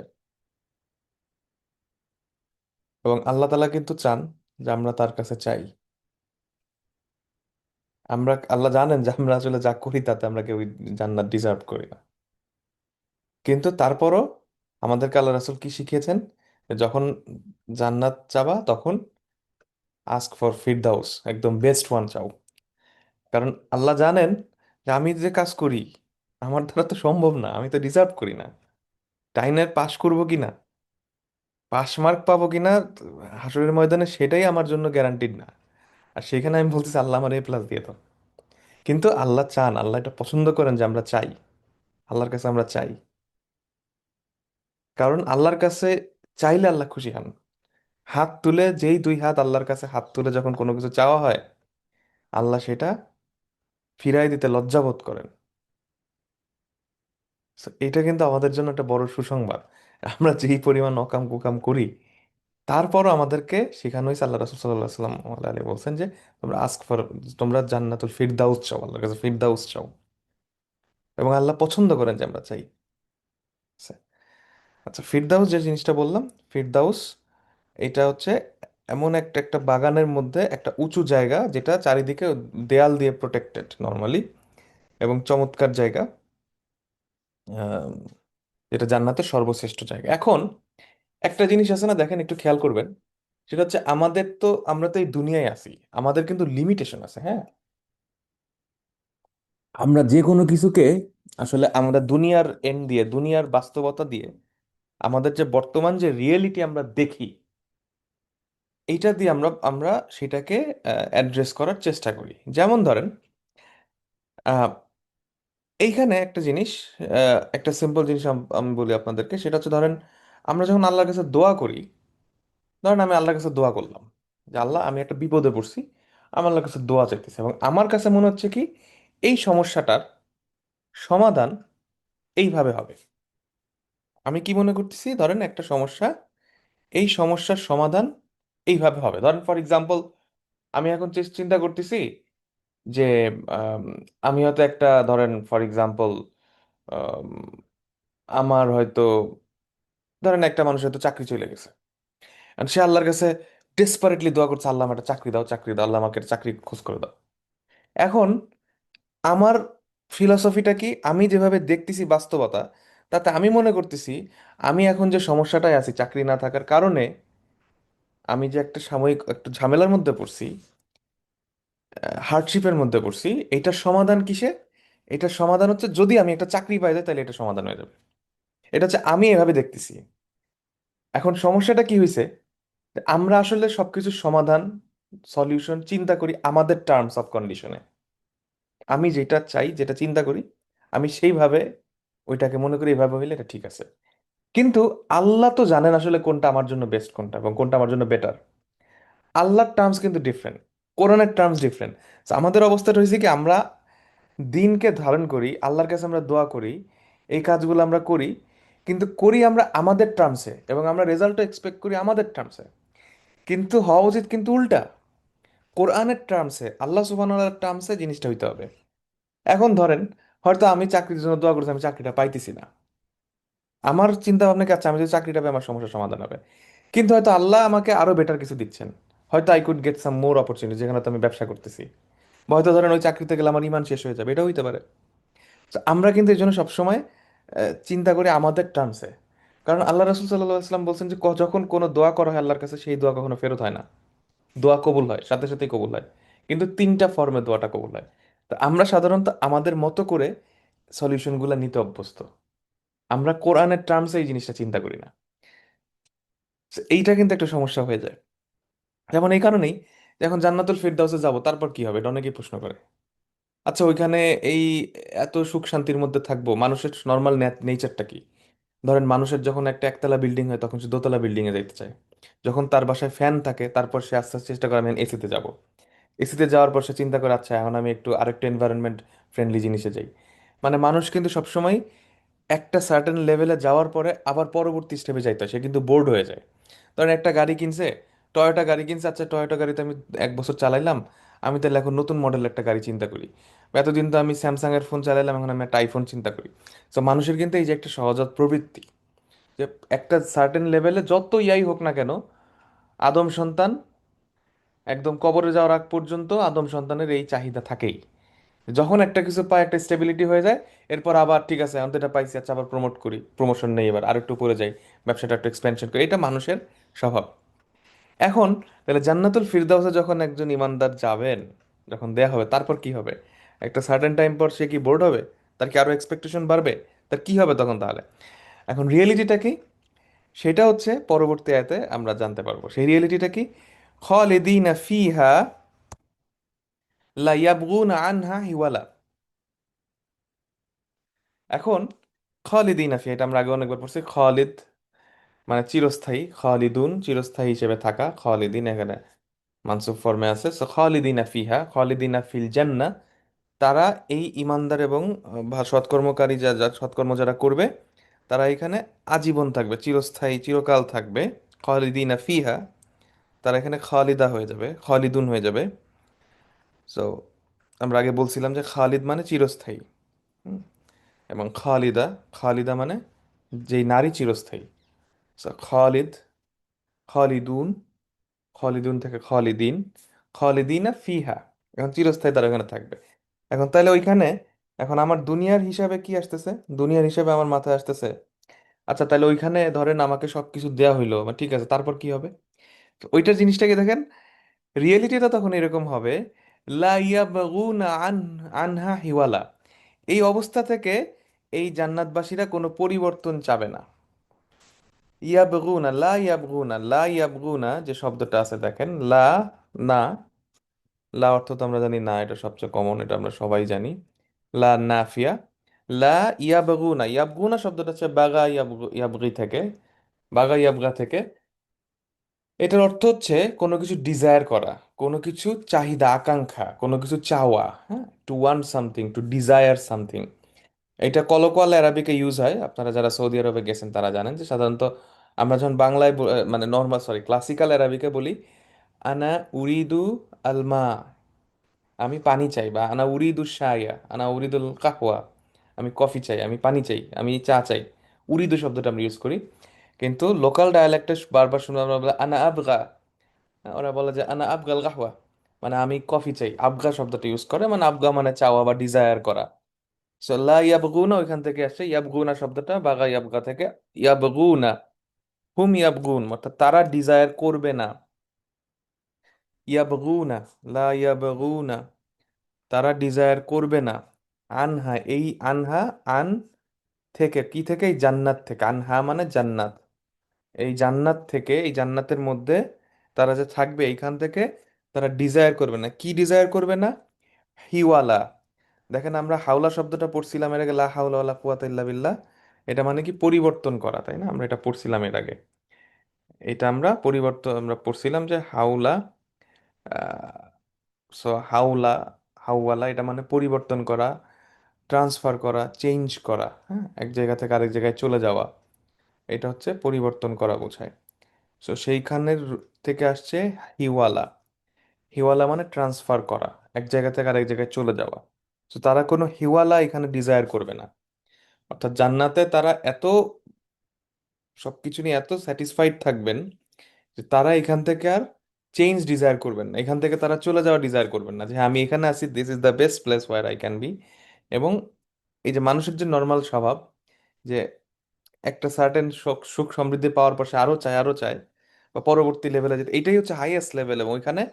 এবং আল্লাহ তাআলা কিন্তু চান যে আমরা তার কাছে চাই। আমরা, আল্লাহ জানেন যে আমরা আসলে যা করি তাতে আমরা কেউ জান্নাত ডিজার্ভ করি না। কিন্তু তারপরও আমাদেরকে আল্লাহ রাসূল কি শিখিয়েছেন, যে যখন জান্নাত চাবা তখন আস্ক ফর ফিরদাউস, একদম বেস্ট ওয়ান চাও। কারণ আল্লাহ জানেন যে আমি যে কাজ করি আমার দ্বারা তো সম্ভব না, আমি তো ডিজার্ভ করি না। টাইনের পাশ করবো কিনা, পাশ মার্ক পাবো কিনা হাসরের ময়দানে, সেটাই আমার জন্য গ্যারান্টিড না। আর সেখানে আমি বলতেছি আল্লাহ আমার A+ দিয়ে দাও। কিন্তু আল্লাহ চান, আল্লাহ এটা পছন্দ করেন যে আমরা চাই, আল্লাহর কাছে আমরা চাই। কারণ আল্লাহর কাছে চাইলে আল্লাহ খুশি হন। হাত তুলে, যেই দুই হাত আল্লাহর কাছে হাত তুলে যখন কোনো কিছু চাওয়া হয়, আল্লাহ সেটা ফিরাই দিতে লজ্জাবোধ করেন। So, এটা কিন্তু আমাদের জন্য একটা বড় সুসংবাদ। আমরা যেই পরিমাণ অকাম কুকাম করি, তারপরও আমাদেরকে শেখানো হয়েছে, আল্লাহ রাসূল সাল্লাল্লাহু আলাইহি ওয়াসাল্লাম বলছেন যে তোমরা আস্ক ফর, তোমরা জান্নাতুল ফিরদাউস চাও, আল্লাহর কাছে ফিরদাউস চাও। এবং আল্লাহ পছন্দ করেন যে আমরা চাই। আচ্ছা, আচ্ছা, ফিরদাউস যে জিনিসটা বললাম, ফিরদাউস এটা হচ্ছে এমন একটা একটা বাগানের মধ্যে একটা উঁচু জায়গা, যেটা চারিদিকে দেয়াল দিয়ে প্রোটেক্টেড নর্মালি, এবং চমৎকার জায়গা, আহ, যেটা জান্নাতের সর্বশ্রেষ্ঠ জায়গা। এখন একটা জিনিস আছে না, দেখেন একটু খেয়াল করবেন, সেটা হচ্ছে আমাদের তো, আমরা তো এই দুনিয়ায় আছি, আমাদের কিন্তু লিমিটেশন আছে, হ্যাঁ। আমরা যে কোনো কিছুকে আসলে আমরা দুনিয়ার এন্ড দিয়ে, দুনিয়ার বাস্তবতা দিয়ে, আমাদের যে বর্তমান যে রিয়েলিটি আমরা দেখি, এইটা দিয়ে আমরা আমরা সেটাকে অ্যাড্রেস করার চেষ্টা করি। যেমন ধরেন, আহ, এইখানে একটা জিনিস, একটা সিম্পল জিনিস আমি বলি আপনাদেরকে, সেটা হচ্ছে ধরেন আমরা যখন আল্লাহর কাছে দোয়া করি, ধরেন আমি আল্লাহর কাছে দোয়া করলাম যে আল্লাহ আমি একটা বিপদে পড়ছি, আমি আল্লাহর কাছে দোয়া চাইতেছি, এবং আমার কাছে মনে হচ্ছে কি এই সমস্যাটার সমাধান এইভাবে হবে। আমি কি মনে করতেছি, ধরেন একটা সমস্যা, এই সমস্যার সমাধান এইভাবে হবে। ধরেন ফর এক্সাম্পল, আমি এখন চিন্তা করতেছি যে আম, আমি হয়তো একটা, ধরেন ফর এক্সাম্পল, আমার হয়তো, ধরেন একটা মানুষ হয়তো চাকরি চলে গেছে, আর সে আল্লাহর কাছে ডেসপারেটলি দোয়া করছে, আল্লাহ আমার একটা চাকরি দাও, চাকরি দাও, আল্লাহ আমাকে একটা চাকরি খোঁজ করে দাও। এখন আমার ফিলসফিটা কি, আমি যেভাবে দেখতেছি বাস্তবতা, তাতে আমি মনে করতেছি আমি এখন যে সমস্যাটায় আছি চাকরি না থাকার কারণে, আমি যে একটা সাময়িক একটা ঝামেলার মধ্যে পড়ছি, হার্ডশিপের মধ্যে পড়ছি, এটার সমাধান কিসে? এটার সমাধান হচ্ছে যদি আমি একটা চাকরি পাই যাই, তাহলে এটা সমাধান হয়ে যাবে। এটা হচ্ছে আমি এভাবে দেখতেছি। এখন সমস্যাটা কি হয়েছে, আমরা আসলে সবকিছুর সমাধান, সলিউশন চিন্তা করি আমাদের টার্মস অফ কন্ডিশনে। আমি যেটা চাই, যেটা চিন্তা করি, আমি সেইভাবে ওইটাকে মনে করি এভাবে হইলে এটা ঠিক আছে। কিন্তু আল্লাহ তো জানেন আসলে কোনটা আমার জন্য বেস্ট, কোনটা এবং কোনটা আমার জন্য বেটার। আল্লাহর টার্মস কিন্তু ডিফারেন্ট, কোরআনের টার্মস ডিফারেন্ট। আমাদের অবস্থাটা হয়েছে কি, আমরা দিনকে ধারণ করি, আল্লাহর কাছে আমরা দোয়া করি, এই কাজগুলো আমরা করি, কিন্তু করি আমরা আমাদের টার্মসে, এবং আমরা রেজাল্টও এক্সপেক্ট করি আমাদের টার্মসে। কিন্তু হওয়া উচিত কিন্তু উল্টা, কোরআনের টার্মসে, আল্লাহ সুবহানাহু টার্মসে জিনিসটা হইতে হবে। এখন ধরেন, হয়তো আমি চাকরির জন্য দোয়া করছি, আমি চাকরিটা পাইতেছি না, আমার চিন্তা ভাবনা কি, আচ্ছা আমি যদি চাকরিটা পাই আমার সমস্যার সমাধান হবে। কিন্তু হয়তো আল্লাহ আমাকে আরো বেটার কিছু দিচ্ছেন, হয়তো I could get some more opportunity, যেখানে তো আমি ব্যবসা করতেছি, বা হয়তো ধরেন ওই চাকরিতে গেলে আমার ইমান শেষ হয়ে যাবে, এটাও হইতে পারে। তো আমরা কিন্তু এই জন্য সবসময় চিন্তা করি আমাদের টার্মসে। কারণ আল্লাহ রাসূল সাল্লাল্লাহু আলাইহি ওয়াসাল্লাম বলছেন যে যখন কোনো দোয়া করা হয় আল্লাহর কাছে, সেই দোয়া কখনো ফেরত হয় না। দোয়া কবুল হয়, সাথে সাথেই কবুল হয়। কিন্তু তিনটা ফর্মে দোয়াটা কবুল হয়। তো আমরা সাধারণত আমাদের মতো করে সলিউশনগুলো নিতে অভ্যস্ত। আমরা কোরআনের টার্মসে এই জিনিসটা চিন্তা করি না। So, এইটা কিন্তু একটা সমস্যা হয়ে যায়। যেমন এই কারণেই যে এখন জান্নাতুল ফিরদাউসে যাব, তারপর কি হবে, এটা অনেকেই প্রশ্ন করে। আচ্ছা ওইখানে এই এত সুখ শান্তির মধ্যে থাকবো, মানুষের নর্মাল নেচারটা কি? ধরেন মানুষের যখন একটা একতলা বিল্ডিং হয় তখন সে দোতলা বিল্ডিং এ যাইতে চায়। যখন তার বাসায় ফ্যান থাকে তারপর সে আস্তে আস্তে চেষ্টা করে আমি এসিতে যাব। এসিতে যাওয়ার পর সে চিন্তা করে আচ্ছা এখন আমি একটু আরেকটু এনভায়রনমেন্ট ফ্রেন্ডলি জিনিসে যাই। মানে মানুষ কিন্তু সবসময় একটা সার্টেন লেভেলে যাওয়ার পরে আবার পরবর্তী স্টেপে যাইতে হয়, সে কিন্তু বোর্ড হয়ে যায়। ধরেন একটা গাড়ি কিনছে, টয়োটা গাড়ি কিনছে, আচ্ছা টয়োটা গাড়িতে আমি 1 বছর চালাইলাম, আমি তাহলে এখন নতুন মডেল একটা গাড়ি চিন্তা করি। বা এতদিন তো আমি স্যামসাং এর ফোন চালাইলাম, এখন আমি একটা আইফোন চিন্তা করি। তো মানুষের কিন্তু এই যে একটা সহজাত প্রবৃত্তি, যে একটা সার্টেন লেভেলে যত ইয়াই হোক না কেন, আদম সন্তান একদম কবরে যাওয়ার আগ পর্যন্ত আদম সন্তানের এই চাহিদা থাকেই। যখন একটা কিছু পায়, একটা স্টেবিলিটি হয়ে যায়, এরপর আবার ঠিক আছে আমি তো এটা পাইছি, আচ্ছা আবার প্রমোট করি, প্রমোশন নেই, এবার আরেকটু উপরে যাই, ব্যবসাটা একটু এক্সপেনশন করি, এটা মানুষের স্বভাব। এখন তাহলে জান্নাতুল ফিরদাউসে যখন একজন ইমানদার যাবেন, যখন দেয়া হবে, তারপর কি হবে? একটা সার্টেন টাইম পর সে কি বোর্ড হবে? তার কি আরো এক্সপেকটেশন বাড়বে? তার কি হবে তখন তাহলে? এখন রিয়েলিটিটা কি? সেটা হচ্ছে পরবর্তী আয়াতে আমরা জানতে পারবো। সেই রিয়েলিটিটা কি? খালিদিনা ফিহা লা ইয়াবগুনা আনহা হিওয়ালা। এখন খালিদিনা ফিহা, এটা আমরা আগে অনেকবার পড়ছি। খালিদ মানে চিরস্থায়ী, খালিদুন চিরস্থায়ী হিসেবে থাকা, খালিদিন এখানে মানসুব ফর্মে আছে। সো খালিদিনা ফিহা, খালিদিনা ফিল জান্নাহ, তারা এই ইমানদার এবং সৎকর্মকারী সৎকর্ম যারা করবে, তারা এখানে আজীবন থাকবে, চিরস্থায়ী চিরকাল থাকবে। খালিদিনা ফিহা, তারা এখানে খালিদা হয়ে যাবে, খালিদুন হয়ে যাবে। সো আমরা আগে বলছিলাম যে খালিদ মানে চিরস্থায়ী, হুম, এবং খালিদা, খালিদা মানে যেই নারী চিরস্থায়ী। সো খালিদ, খালিদুন, খালিদুন থেকে খালিদিন, খালিদিনা ফিহা, এখন চিরস্থায়ী তারা ওখানে থাকবে। এখন তাহলে ওইখানে, এখন আমার দুনিয়ার হিসাবে কি আসতেছে? দুনিয়ার হিসাবে আমার মাথায় আসতেছে, আচ্ছা তাহলে ওইখানে ধরেন আমাকে সবকিছু দেয়া হইলো, ঠিক আছে, তারপর কি হবে? তো ওইটার জিনিসটাকে দেখেন, রিয়েলিটিটা তখন এরকম হবে, লা ইয়াবগুনা আনহা হিওয়ালা। এই অবস্থা থেকে এই জান্নাতবাসীরা কোনো পরিবর্তন চাবে না। ইয়াবগুনা, লা ইয়াবগুনা, লা ইয়াবগুনা যে শব্দটা আছে দেখেন, লা, না, লা অর্থ তো আমরা জানি না, এটা সবচেয়ে কমন, এটা আমরা সবাই জানি। লা নাফিয়া, লা ইয়াবগুনা, ইয়াবগুনা শব্দটা হচ্ছে বাগা ইয়াবগি থেকে, বাগা ইয়াবগা থেকে। এটার অর্থ হচ্ছে কোনো কিছু ডিজায়ার করা, কোনো কিছু চাহিদা আকাঙ্ক্ষা, কোনো কিছু চাওয়া, হ্যাঁ, to want something, to desire something. এটা কলোকুয়াল অ্যারাবিকে ইউজ হয়, আপনারা যারা সৌদি আরবে গেছেন তারা জানেন যে সাধারণত আমরা যখন বাংলায় মানে নর্মাল, সরি, ক্লাসিক্যাল অ্যারাবিকে বলি আনা উরিদু আলমা, আমি পানি চাই, বা আনা উরিদু শায়া, আনা উরিদুল কাহওয়া, আমি কফি চাই, আমি পানি চাই, আমি চা চাই। উরিদু শব্দটা আমরা ইউজ করি। কিন্তু লোকাল ডায়ালেক্টে বারবার শুনে আমরা বলি আনা আবগা, ওরা বলে যে আনা আবগাল কাহওয়া, মানে আমি কফি চাই। আবগা শব্দটা ইউজ করে, মানে আবগা মানে চাওয়া বা ডিজায়ার করা। সো লা ইয়াবগুনা ওইখান থেকে আসছে, ইয়াবগুনা শব্দটা বাগা ইয়াবগা থেকে। ইয়াবগুনা, হুম ইয়াবগুন, অর্থাৎ তারা ডিজায়ার করবে না। ইয়াবগুনা, লা ইয়াবগুনা, তারা ডিজায়ার করবে না। আনহা, এই আনহা, আন থেকে, কি থেকে? এই জান্নাত থেকে। আনহা মানে জান্নাত, এই জান্নাত থেকে, এই জান্নাতের মধ্যে তারা যে থাকবে এইখান থেকে তারা ডিজায়ার করবে না। কি ডিজায়ার করবে না? হিওয়ালা। দেখেন আমরা হাওলা শব্দটা পড়ছিলাম এর আগে, লা হাওলা ওয়ালা কুওয়াতা ইল্লা বিল্লাহ। এটা মানে কি? পরিবর্তন করা, তাই না? আমরা এটা পড়ছিলাম এর আগে। এটা আমরা পরিবর্তন, আমরা পড়ছিলাম যে হাওলা, সো হাওলা, হাওয়ালা এটা মানে পরিবর্তন করা, ট্রান্সফার করা, চেঞ্জ করা, হ্যাঁ, এক জায়গা থেকে আরেক জায়গায় চলে যাওয়া। এটা হচ্ছে পরিবর্তন করা বোঝায়। সো সেইখানের থেকে আসছে হিওয়ালা। হিওয়ালা মানে ট্রান্সফার করা, এক জায়গা থেকে আরেক জায়গায় চলে যাওয়া। তো তারা কোনো হিওয়ালা এখানে ডিজায়ার করবে না। অর্থাৎ জান্নাতে তারা এত সবকিছু নিয়ে এত স্যাটিসফাইড থাকবেন যে তারা এখান থেকে আর চেঞ্জ ডিজায়ার করবেন না, এখান থেকে তারা চলে যাওয়া ডিজায়ার করবেন না, যে হ্যাঁ, আমি এখানে আছি, this is the best place where I can be. এবং এই যে মানুষের যে নর্মাল স্বভাব, যে একটা সার্টেন সুখ সুখ সমৃদ্ধি পাওয়ার পর সে আরো চায়, আরো চায়, বা পরবর্তী লেভেলে যেতে, এইটাই হচ্ছে হাইয়েস্ট লেভেল। এবং ওইখানে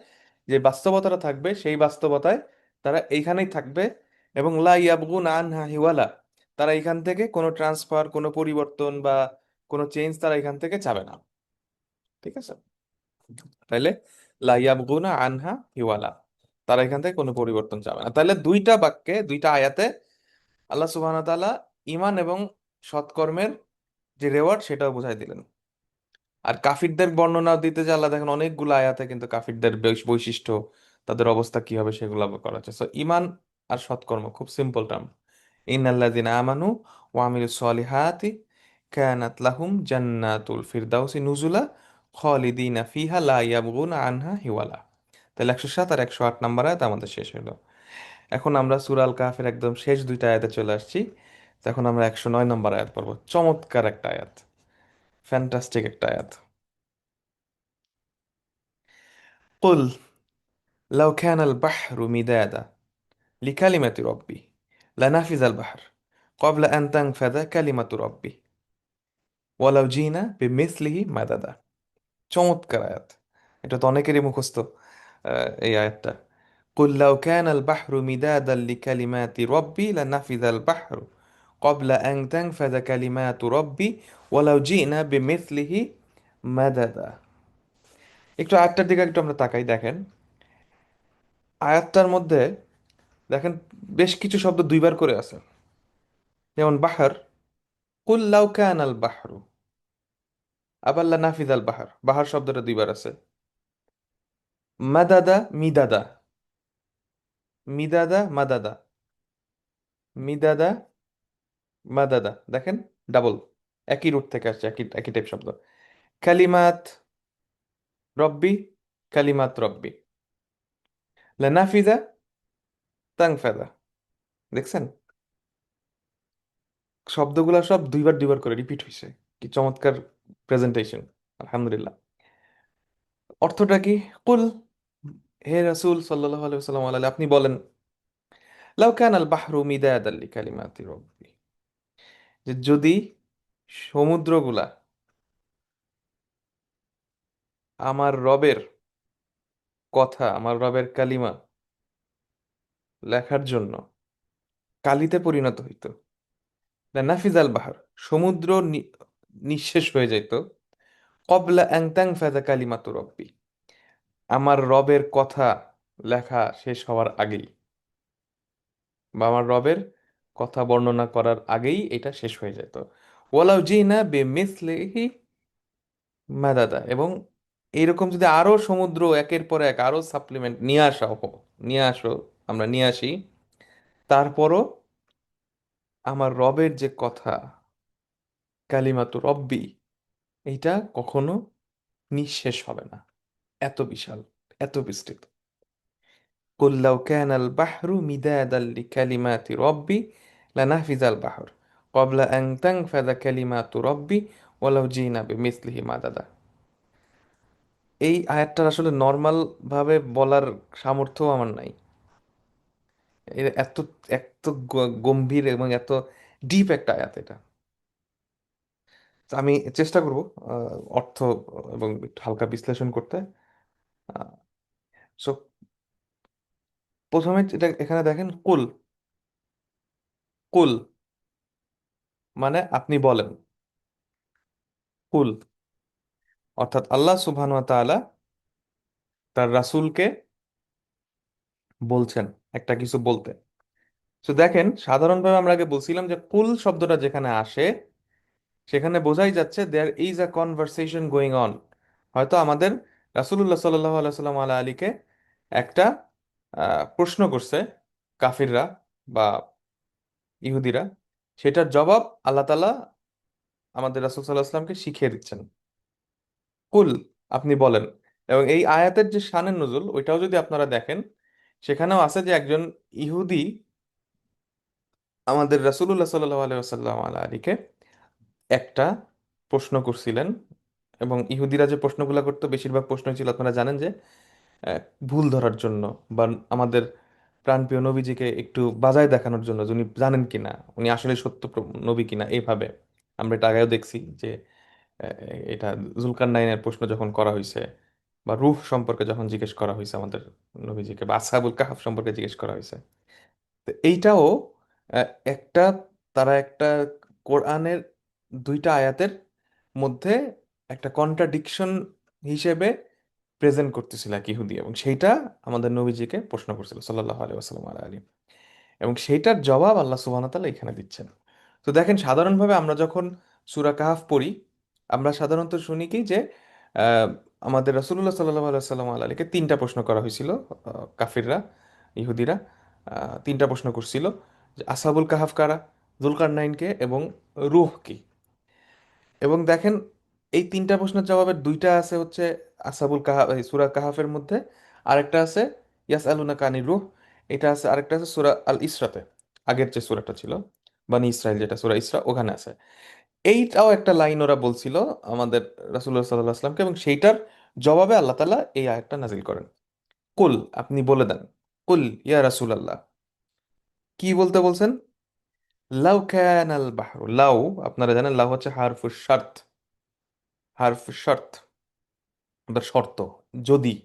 যে বাস্তবতাটা থাকবে সেই বাস্তবতায় তারা এইখানেই থাকবে। এবং লা ইয়াবগুন আনহা হিওয়ালা, তারা এখান থেকে কোনো ট্রান্সফার, কোনো পরিবর্তন বা কোনো চেঞ্জ তারা এখান থেকে চাবে না। ঠিক আছে? তাইলে লা ইয়াবগুনা আনহা হিওয়ালা, তারা এখান থেকে কোনো পরিবর্তন চাবে না। তাহলে দুইটা বাক্যে, দুইটা আয়াতে আল্লাহ সুবহানাহু ওয়া তাআলা ঈমান এবং সৎকর্মের যে রেওয়ার্ড সেটাও বুঝাই দিলেন। আর কাফিরদের বর্ণনা দিতে যে আল্লাহ দেখেন অনেকগুলো আয়াতে কিন্তু কাফিরদের বৈশিষ্ট্য, তাদের অবস্থা কি হবে সেগুলো করা হচ্ছে। সো ইমান আর সৎকর্ম খুব সিম্পল টার্ম। ইন্নাল্লাযিনা আমানু ওয়া আমিলুস সলিহাতি কানাত লাহুম জান্নাতুল ফিরদাউসি নুজুলা খালিদিনা ফিহা লা ইয়াবগুনা আনহা হিওয়ালা। তাহলে 107 আর 108 নাম্বার আয়াত আমাদের শেষ হলো। এখন আমরা সূরা আল কাহফের একদম শেষ দুইটা আয়াতে চলে আসছি। তো এখন আমরা 109 নম্বর আয়াত পড়বো। চমৎকার একটা আয়াত, ফ্যান্টাস্টিক একটা আয়াত। قل لو كان البحر مدادا لكلمة ربي لنفذ البحر قبل أن تنفذ كلمة ربي ولو جينا بمثله مددا। চমৎকার আয়াত। এটা তো অনেকেরই মুখস্থ এই আয়াতটা। قل لو كان البحر مدادا لكلمات ربي لنفذ البحر قبل أن تنفذ كلمات ربي ولو جئنا بمثله مددا। একটু আয়াতটার দিকে একটু আমরা তাকাই, দেখেন আয়াতটার মধ্যে দেখেন বেশ কিছু শব্দ দুইবার করে আছে। যেমন বাহার, কুল লাউ কানাল বাহরু, আবার লা নাফিদাল বাহার, বাহার শব্দটা দুইবার আছে। মাদাদা মিদাদা, মিদাদা মাদাদা, মিদাদা মাদাদা, দেখেন ডাবল, একই রুট থেকে আসছে, একই একই টাইপ শব্দ। কালিমাত রব্বি, কালিমাত রব্বি, লা নাফিদা তাংফাদা। দেখছেন শব্দগুলা সব দুইবার দুইবার করে রিপিট হয়েছে। কি চমৎকার প্রেজেন্টেশন, আলহামদুলিল্লাহ। অর্থটা কি? কুল, হে রাসূল সাল্লাল্লাহু আলাইহি ওয়াসাল্লাম, আপনি বলেন, লাউ কানাল বাহরু মিদাদাল লিকালিমাতি রাব্বি, যে যদি সমুদ্রগুলা আমার রবের কথা, আমার রবের কালিমা লেখার জন্য কালিতে পরিণত হইতো, নাফিজাল বাহার, সমুদ্র নিঃশেষ হয়ে যাইত, কবলা অ্যাং ত্যাং ফাদা কালিমাতু রব্বি, আমার রবের কথা লেখা শেষ হওয়ার আগেই, বা আমার রবের কথা বর্ণনা করার আগেই এটা শেষ হয়ে যেত। ওয়ালাউ জিনা বিমিসলিহি মাদাদা, এবং এইরকম যদি আরো সমুদ্র একের পর এক আরো সাপ্লিমেন্ট নিয়ে আসা নিয়ে আসো, আমরা নিয়ে আসি, তারপরও আমার রবের যে কথা কালিমাতু রব্বি, এইটা কখনো নিঃশেষ হবে না। এত বিশাল, এত বিস্তৃত। কুল লাউ কানাল বাহরু মিদাদাল লিকালিমাতি রব্বি লানাফিজাল বাহর ক্বাবলা আন তানফাযা কালিমাতু রব্বি ওয়ালাউ জিনা বিমিসলিহি মাদাদা। এই আয়াতটার আসলে নর্মাল ভাবে বলার সামর্থ্য আমার নাই। এত এত গম্ভীর এবং এত ডিপ একটা আয়াত এটা। তো আমি চেষ্টা করব অর্থ এবং একটু হালকা বিশ্লেষণ করতে। সো প্রথমে এটা এখানে দেখেন, কুল, কুল মানে আপনি বলেন, কুল অর্থাৎ আল্লাহ সুবহান ওয়া তাআলা তার রাসূলকে বলছেন একটা কিছু বলতে। তো দেখেন সাধারণভাবে আমরা আগে বলছিলাম যে কুল শব্দটা যেখানে আসে সেখানে বোঝাই যাচ্ছে there is a conversation going on. হয়তো আমাদের রাসূলুল্লাহ সাল্লাল্লাহু আলাইহি সাল্লাম আলা আলীকে একটা প্রশ্ন করছে কাফিররা বা ইহুদিরা, সেটার জবাব আল্লাহ তাআলা আমাদের রাসূল সাল্লাল্লাহু আলাইহি সাল্লামকে শিখিয়ে দিচ্ছেন। কুল, আপনি বলেন। এবং এই আয়াতের যে শানে নজুল ওইটাও যদি আপনারা দেখেন, সেখানেও আছে যে একজন ইহুদি আমাদের রাসূলুল্লাহ সাল্লাল্লাহু আলাইহি ওয়াসাল্লাম আলা আলীকে একটা প্রশ্ন করছিলেন। এবং ইহুদিরা যে প্রশ্নগুলো করতো বেশিরভাগ প্রশ্ন ছিল, আপনারা জানেন যে আহ, ভুল ধরার জন্য, বা আমাদের প্রাণপ্রিয় নবীজিকে একটু বাজায় দেখানোর জন্য যে উনি জানেন কিনা, উনি আসলে সত্য নবী কিনা, এইভাবে। আমরা এটা আগেও দেখছি যে এটা জুলকারনাইনের প্রশ্ন যখন করা হয়েছে, বা রূহ সম্পর্কে যখন জিজ্ঞেস করা হয়েছে আমাদের নবীজিকে, বা আসহাবুল কাহাফ সম্পর্কে জিজ্ঞেস করা হয়েছে। তো এইটাও একটা তারা একটা কোরআনের দুইটা আয়াতের মধ্যে একটা কন্ট্রাডিকশন হিসেবে প্রেজেন্ট করতেছিল এক ইহুদি, এবং সেইটা আমাদের নবীজিকে প্রশ্ন করছিল সাল্লাল্লাহু আলাইহি ওয়াসাল্লাম আলী, এবং সেইটার জবাব আল্লাহ সুবহানাহু ওয়া তাআলা এখানে দিচ্ছেন। তো দেখেন, সাধারণভাবে আমরা যখন সূরা কাহাফ পড়ি, আমরা সাধারণত শুনি কি যে আহ, আমাদের রাসূলুল্লাহ সাল্লাল্লাহু আলাইহি ওয়াসাল্লাম আলীকে তিনটা প্রশ্ন করা হয়েছিল। কাফিররা, ইহুদিরা তিনটা প্রশ্ন করছিল যে আসহাবুল কাহাফ কারা, যুলকারনাইনকে, এবং রূহ কি। এবং দেখেন, এই তিনটা প্রশ্নের জবাবের দুইটা আছে হচ্ছে আসাবুল কাহাফ, এই সূরা কাহাফের মধ্যে, আরেকটা আছে ইয়াস আলুনা কানি রূহ, এটা আছে, আরেকটা আছে সূরা আল ইসরাতে, আগের যে সূরাটা ছিল বানি ইসরাইল, যেটা সূরা ইসরা, ওখানে আছে। এইটাও একটা লাইন ওরা বলছিল আমাদের রাসূলুল্লাহ সাল্লাল্লাহু আলাইহি ওয়াসাল্লামকে, এবং সেইটার জবাবে আল্লাহ তাআলা এই আয়াতটা নাজিল করেন। কুল, আপনি বলে দেন, কুল ইয়া রাসূলুল্লাহ, কি বলতে বলছেন? লাউ কানাল বাহরু, লাউ, আপনারা জানেন লাউ হচ্ছে হারফুশ শার্ত, হারফুশ শর্ত, বা শর্ত, যদি,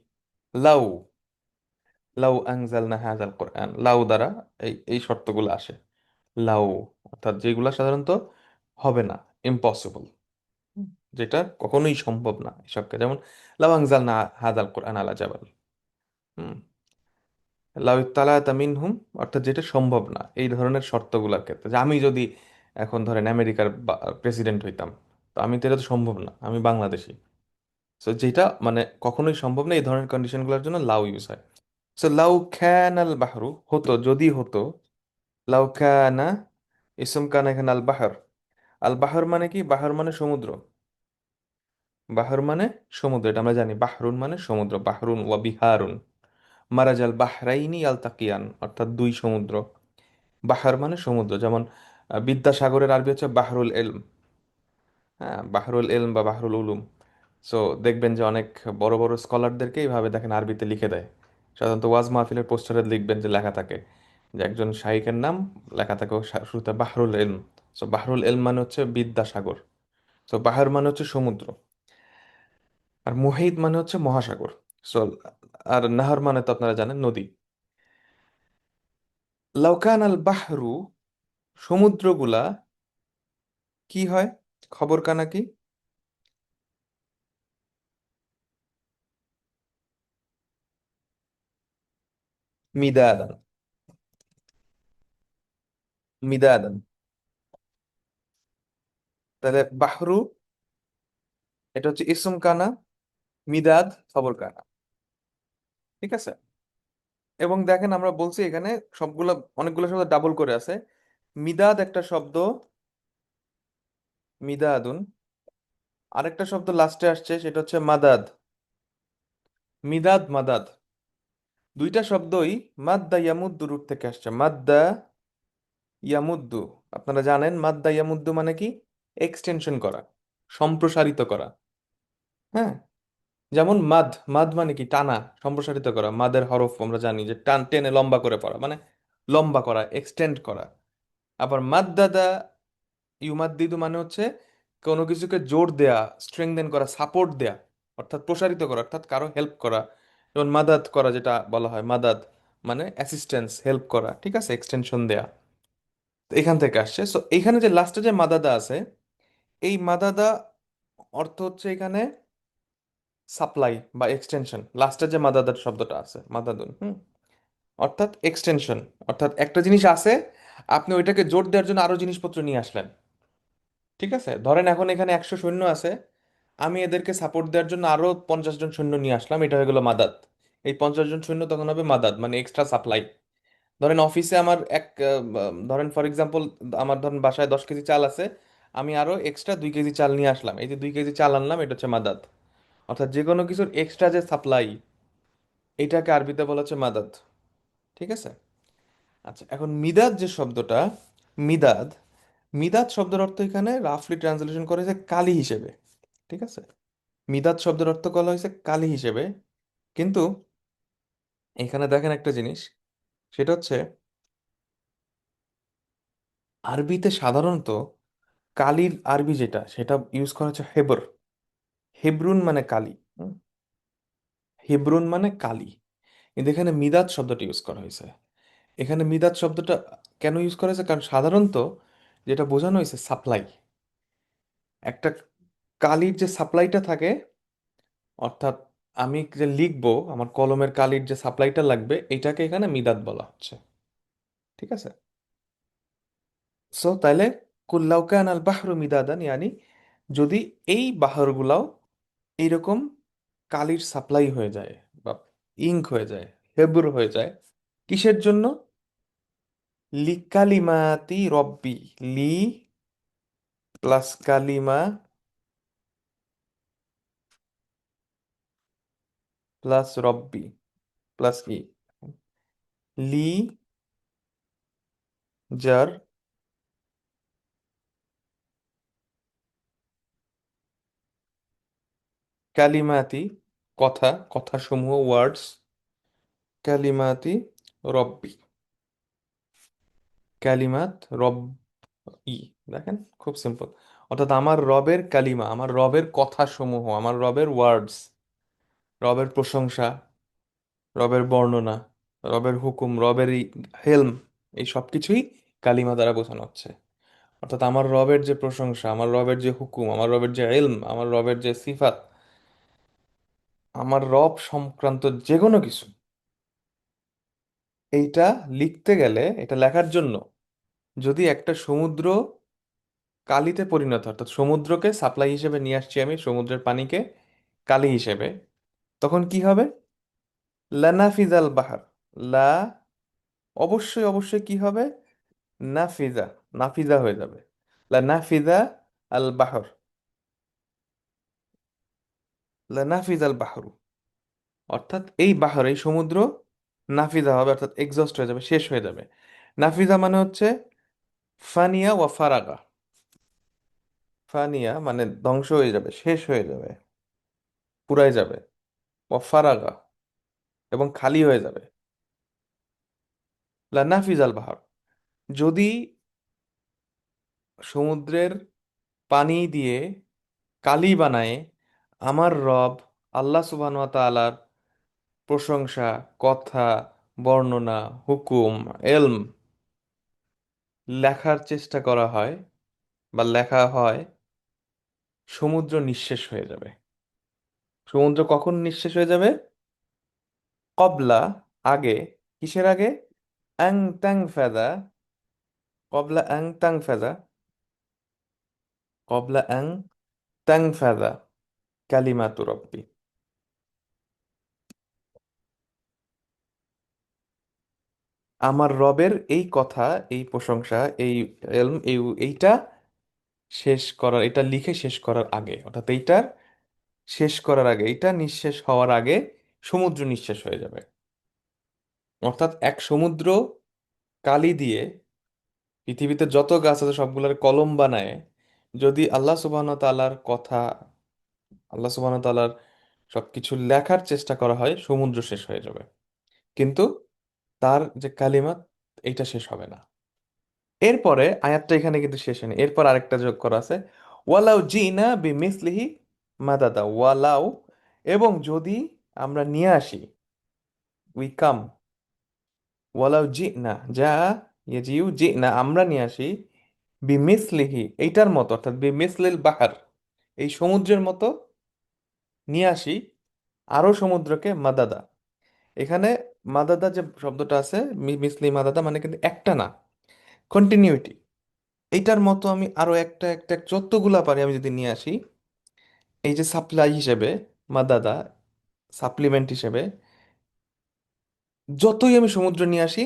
লাউ, লাউ আনজালনা হাযাল কোরআন, লাউ দ্বারা এই শর্তগুলো আসে। লাউ অর্থাৎ যেগুলা সাধারণত হবে না, ইম্পসিবল, যেটা কখনোই সম্ভব না এসবকে, যেমন লাউ আনজালনা হাযাল কোরআন আলা জাবাল, হুম, লাউ ইত্তালাতা মিনহুম, অর্থাৎ যেটা সম্ভব না এই ধরনের শর্তগুলোর ক্ষেত্রে, যে আমি যদি এখন ধরেন আমেরিকার প্রেসিডেন্ট হইতাম, তো আমি তো, এটা তো সম্ভব না, আমি বাংলাদেশী। তো যেটা মানে কখনোই সম্ভব না, এই ধরনের কন্ডিশনগুলোর জন্য লাউ ইউজ হয়। সো লাউ খান আল বাহরু, হতো, যদি হতো, লাউ খানা, ইসম কান এখানে আল বাহর, আল বাহর মানে কি? বাহর মানে সমুদ্র, বাহর মানে সমুদ্র, এটা আমরা জানি, বাহরুন মানে সমুদ্র, বাহরুন ওয়া বিহারুন, মারাজাল বাহরাইনি আল তাকিয়ান, অর্থাৎ দুই সমুদ্র। বাহর মানে সমুদ্র, যেমন বিদ্যাসাগরের আরবি হচ্ছে বাহরুল এলম, হ্যাঁ, বাহরুল এলম বা বাহরুল উলুম। সো দেখবেন যে অনেক বড় বড় স্কলারদেরকে এইভাবে দেখেন আরবিতে লিখে দেয়। সাধারণত ওয়াজ মাহফিলের পোস্টারে লিখবেন যে লেখা থাকে যে একজন শাইখের নাম, লেখা থাকে শুরুতে বাহরুল এলম। সো বাহরুল এলম মানে হচ্ছে বিদ্যাসাগর। সো বাহর মানে হচ্ছে সমুদ্র, আর মুহিত মানে হচ্ছে মহাসাগর। সো আর নাহর মানে তো আপনারা জানেন নদী। লাউকান আল বাহরু, সমুদ্রগুলা কি হয়? খবর কানা কি? মিদাদান, মিদাদান। তাহলে বাহরু, এটা হচ্ছে ইসম কানা, মিদাদ খবর কানা, ঠিক আছে। এবং দেখেন, আমরা বলছি এখানে সবগুলো, অনেকগুলো শব্দ ডাবল করে আছে। মিদাদ একটা শব্দ, মিদাদুন, আরেকটা শব্দ লাস্টে আসছে, সেটা হচ্ছে মাদাদ, মিদাদ মাদাদ। দুইটা শব্দই মাদ্দা ইয়ামুদ্দু রুট থেকে আসছে, মাদ্দা ইয়ামুদ্দু। আপনারা জানেন মাদ্দা ইয়ামুদ্দু মানে কি? এক্সটেনশন করা, সম্প্রসারিত করা, হ্যাঁ। যেমন মাদ, মাদ মানে কি? টানা, সম্প্রসারিত করা। মাদের হরফ আমরা জানি যে টান টেনে লম্বা করে পড়া, মানে লম্বা করা, এক্সটেন্ড করা। আবার মাদ্দাদা ইউমাদ্দিদু মানে হচ্ছে কোনো কিছুকে জোর দেয়া, স্ট্রেংথেন করা, সাপোর্ট দেয়া, অর্থাৎ প্রসারিত করা, অর্থাৎ কারো হেল্প করা। যেমন মাদাদ করা, যেটা বলা হয় মাদাদ, মানে অ্যাসিস্ট্যান্স, হেল্প করা, ঠিক আছে, এক্সটেনশন দেয়া। তো এখান থেকে আসছে। সো এখানে যে লাস্টে যে মাদাদা আছে, এই মাদাদা অর্থ হচ্ছে এখানে সাপ্লাই বা এক্সটেনশন। লাস্টে যে মাদাদার শব্দটা আছে, মাদাদুন, অর্থাৎ এক্সটেনশন। অর্থাৎ একটা জিনিস আছে, আপনি ওইটাকে জোর দেওয়ার জন্য আরো জিনিসপত্র নিয়ে আসলেন, ঠিক আছে। ধরেন এখন এখানে 100 সৈন্য আছে, আমি এদেরকে সাপোর্ট দেওয়ার জন্য আরো 50 জন সৈন্য নিয়ে আসলাম, এটা হয়ে গেল মাদাদ। এই 50 জন সৈন্য তখন হবে মাদাদ, মানে এক্সট্রা সাপ্লাই। ধরেন অফিসে আমার ধরেন ফর এক্সাম্পল, আমার ধরেন বাসায় 10 কেজি চাল আছে, আমি আরো এক্সট্রা 2 কেজি চাল নিয়ে আসলাম, এই যে 2 কেজি চাল আনলাম, এটা হচ্ছে মাদাদ। অর্থাৎ যে কোনো কিছুর এক্সট্রা যে সাপ্লাই, এটাকে আরবিতে বলা হচ্ছে মাদাদ, ঠিক আছে। আচ্ছা, এখন মিদাদ যে শব্দটা, মিদাদ, মিদাদ শব্দের অর্থ এখানে রাফলি ট্রান্সলেশন করা হয়েছে কালি হিসেবে, ঠিক আছে। মিদাদ শব্দের অর্থ করা হয়েছে কালি হিসেবে, কিন্তু এখানে দেখেন একটা জিনিস, সেটা হচ্ছে আরবিতে সাধারণত কালির আরবি যেটা, সেটা ইউজ করা হচ্ছে হেবর, হেব্রুন মানে কালি, হেব্রুন মানে কালি। কিন্তু এখানে মিদাদ শব্দটা ইউজ করা হয়েছে। এখানে মিদাদ শব্দটা কেন ইউজ করা হয়েছে? কারণ সাধারণত যেটা বোঝানো হয়েছে সাপ্লাই। একটা কালির যে সাপ্লাইটা থাকে, অর্থাৎ আমি যে লিখবো, আমার কলমের কালির যে সাপ্লাইটা লাগবে, এটাকে এখানে মিদাদ বলা হচ্ছে। ঠিক আছে? সো তাইলে কুল্লাউ কান আল বাহরু মিদাদান, ইয়ানি যদি এই বাহরগুলাও এইরকম কালির সাপ্লাই হয়ে যায়, বা ইঙ্ক হয়ে যায়, হেব্র হয়ে যায়, কিসের জন্য? লিকালিমাতি রব্বি, লি প্লাস কালিমা প্লাস রব্বি প্লাস ই, লি জার কালিমাতি, কথা, কথাসমূহ, ওয়ার্ডস, কালিমাতি রব্বি, কালিমাত রব ই। দেখেন, খুব সিম্পল। অর্থাৎ আমার রবের কালিমা, আমার রবের কথাসমূহ, আমার রবের ওয়ার্ডস, রবের প্রশংসা, রবের বর্ণনা, রবের হুকুম, রবের হেলম, এই সব কিছুই কালিমা দ্বারা বোঝানো হচ্ছে। অর্থাৎ আমার রবের যে প্রশংসা, আমার রবের যে হুকুম, আমার রবের যে ইলম, আমার রবের যে সিফাত, আমার রব সংক্রান্ত যে কোনো কিছু, এইটা লিখতে গেলে, এটা লেখার জন্য, যদি একটা সমুদ্র কালিতে পরিণত হয়, অর্থাৎ সমুদ্রকে সাপ্লাই হিসেবে নিয়ে আসছি আমি, সমুদ্রের পানিকে কালি হিসেবে, তখন কি হবে? লানাফিজাল বাহার, লা, অবশ্যই অবশ্যই কি হবে? নাফিজা, নাফিজা হয়ে যাবে। লানাফিজা আল বাহর, লানাফিজা আল বাহরু, অর্থাৎ এই বাহর, এই সমুদ্র নাফিজা হবে, অর্থাৎ এক্সস্ট হয়ে যাবে, শেষ হয়ে যাবে। নাফিজা মানে হচ্ছে ফানিয়া ওয়া ফারাগা। ফানিয়া মানে ধ্বংস হয়ে যাবে, শেষ হয়ে যাবে, পুরাই যাবে। ওয়া ফারাগা, এবং খালি হয়ে যাবে। লা নাফিজাল বাহর, যদি সমুদ্রের পানি দিয়ে কালি বানায় আমার রব আল্লাহ সুবহান ওয়া তাআলার প্রশংসা, কথা, বর্ণনা, হুকুম, এলম লেখার চেষ্টা করা হয় বা লেখা হয়, সমুদ্র নিঃশেষ হয়ে যাবে। সমুদ্র কখন নিঃশেষ হয়ে যাবে? কবলা, আগে। কিসের আগে? আং তাং ফেদা, কবলা আং তাং ফেদা, কবলা আং তাং ফেদা কালিমাতু রব্বি। আমার রবের এই কথা, এই প্রশংসা, এই এলম, এইটা শেষ করার, এটা লিখে শেষ করার আগে, অর্থাৎ এইটার শেষ করার আগে, এটা নিঃশেষ হওয়ার আগে সমুদ্র নিঃশেষ হয়ে যাবে। অর্থাৎ এক সমুদ্র কালি দিয়ে পৃথিবীতে যত গাছ আছে সবগুলোর কলম বানায়, যদি আল্লাহ সুবহানাহু ওয়া তাআলার কথা, আল্লাহ সুবহানাহু ওয়া তাআলার সবকিছু লেখার চেষ্টা করা হয়, সমুদ্র শেষ হয়ে যাবে। কিন্তু তার যে কালিমাত, এইটা শেষ হবে না। এরপরে আয়াতটা এখানে কিন্তু শেষ হয়নি, এরপর আরেকটা যোগ করা আছে, ওয়ালাউ জিনা বিমিসলিহি মাদাদা, ওয়ালাউ, এবং যদি আমরা নিয়ে আসি, উই কাম, ওয়ালাউ জি না, যা ইয়েজিউ জি না, আমরা নিয়ে আসি, বিমিসলিহি এইটার মতো, অর্থাৎ বিমিসলিল বাহার, এই সমুদ্রের মতো নিয়ে আসি, আরো সমুদ্রকে মাদাদা। এখানে মাদাদা যে শব্দটা আছে, মিসলি মাদাদা মানে কিন্তু একটা না, কন্টিনিউটি। এইটার মতো আমি আরো একটা একটা যতগুলা পারি আমি যদি নিয়ে আসি, এই যে সাপ্লাই হিসেবে, মাদাদা, সাপ্লিমেন্ট হিসেবে, যতই আমি সমুদ্র নিয়ে আসি,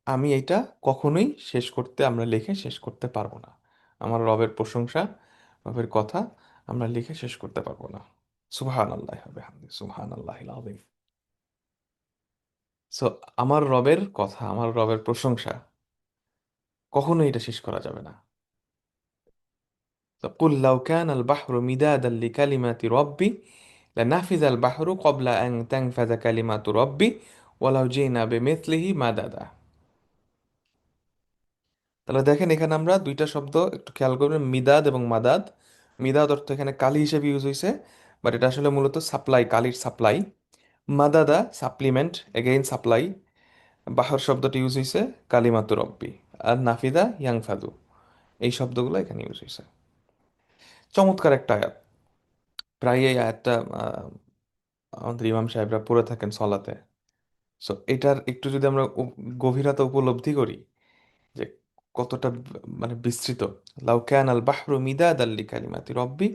আমি এটা কখনোই শেষ করতে, আমরা লিখে শেষ করতে পারবো না। আমার রবের প্রশংসা, রবের কথা আমরা লিখে শেষ করতে পারবো না। সুবহান আল্লাহ হবে হামদি, সুবহান আল্লাহ আযীম। সো আমার রবের কথা, আমার রবের প্রশংসা, কখনোই এটা শেষ করা যাবে না। قل لو كان البحر مدادا لكلمات ربي لنفذ البحر قبل أن تنفذ كلمات ربي ولو جئنا بمثله مددا। তাহলে দেখেন, এখানে আমরা দুইটা শব্দ একটু খেয়াল করবেন, মিদাদ এবং মাদাদ। মিদাদ অর্থ এখানে কালি হিসেবে ইউজ হয়েছে, বাট এটা আসলে মূলত সাপ্লাই, কালির সাপ্লাই। মাদাদা সাপ্লিমেন্ট, এগেইন সাপ্লাই। বাহর শব্দটি ইউজ হয়েছে কালিমাতু রব্বি, আর নাফিদা ইয়াংফাদু, এই শব্দগুলো এখানে ইউজ হয়েছে। চমৎকার একটা আয়াত। প্রায় এই আয়াতটা আমাদের ইমাম সাহেবরা পড়ে থাকেন সলাতে। সো এটার একটু যদি আমরা গভীরতা উপলব্ধি করি যে কতটা মানে বিস্তৃত। লাউ কান আল বাহরু মিদাদাল লিকালিমাতি রব্বি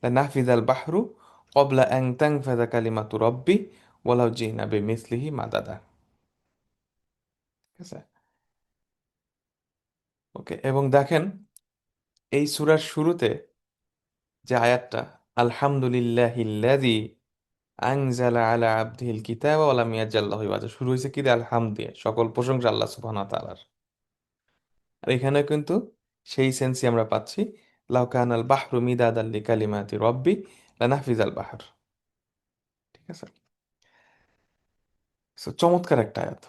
লানাফিযাল বাহরু ক্বাবলা আন তানফাযা কালিমাতু রব্বি ওয়ালাউ জিনা বিমিসলিহি মাদাদা। ঠিক আছে। ওকে, এবং দেখেন এই সূরার শুরুতে যে আয়াতটা, আলহামদুলিল্লাহিল্লাযী আনজালা আলা আবদিহিল কিতাবা ওয়া লাম ইয়াজআল লাহু ইওয়াজা, শুরু হয়েছে কি দিয়ে? আলহামদ দিয়ে, সকল প্রশংসা আল্লাহ সুবহানাহু ওয়া তাআলার। আর এখানে কিন্তু সেই সেন্সই আমরা পাচ্ছি, লাউ কানাল বাহরু মিদাদাল লিকালিমাতি রব্বি লানাফিজাল বাহর। ঠিক আছে। So, চমৎকার একটা আয়াত।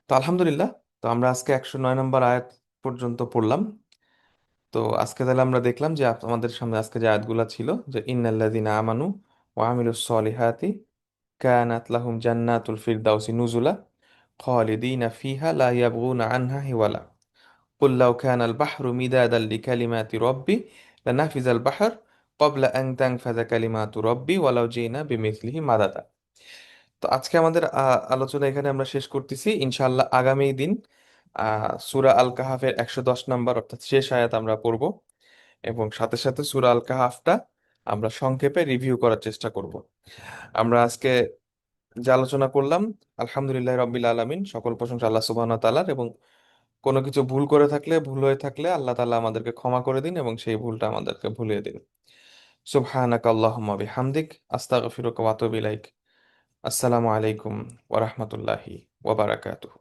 তো আলহামদুলিল্লাহ, তো আমরা আজকে 109 নম্বর আয়াত পর্যন্ত পড়লাম। তো আজকে তাহলে আমরা দেখলাম যে আমাদের সামনে আজকে যে আয়াতগুলো ছিল, যে ইন্নাল্লাযিনা আমানু ওয়া আমিলুস সলিহাতি কানাত লাহুম জান্নাতুল ফিরদাউসি নুজুলা খালিদিনা ফিহা লা ইয়াবগুনা আনহা হিওয়ালা কুল লাউ কানাল বাহরু মিদাদাল লিকালিমাতি রব্বি লানাফিজাল বাহর ক্বাবলা আন তানফাযা কালিমাতু রব্বি ওয়ালাউ জিনা বিমিসলিহি মাদাদা। তো আজকে আমাদের আলোচনা এখানে আমরা শেষ করতেছি। ইনশাআল্লাহ আগামী দিন সূরা আল কাহাফের 110 নম্বর অর্থাৎ শেষ আয়াত আমরা পড়ব, এবং সাথে সাথে সূরা আল কাহাফটা আমরা সংক্ষেপে রিভিউ করার চেষ্টা করব। আমরা আজকে যে আলোচনা করলাম, আলহামদুলিল্লাহ রাব্বিল আলামিন, সকল প্রশংসা আল্লাহ সুবহানাহু ওয়া তাআলার, এবং কোনো কিছু ভুল করে থাকলে, ভুল হয়ে থাকলে আল্লাহ তাআলা আমাদেরকে ক্ষমা করে দিন এবং সেই ভুলটা আমাদেরকে ভুলিয়ে দিন। সুবহানাকা আল্লাহুম্মা বিহামদিক আস্তাগফিরুকা ওয়া আতুবু ইলাইক। আসসালামু আলাইকুম ওয়া রাহমাতুল্লাহি ওয়া বারাকাতুহু।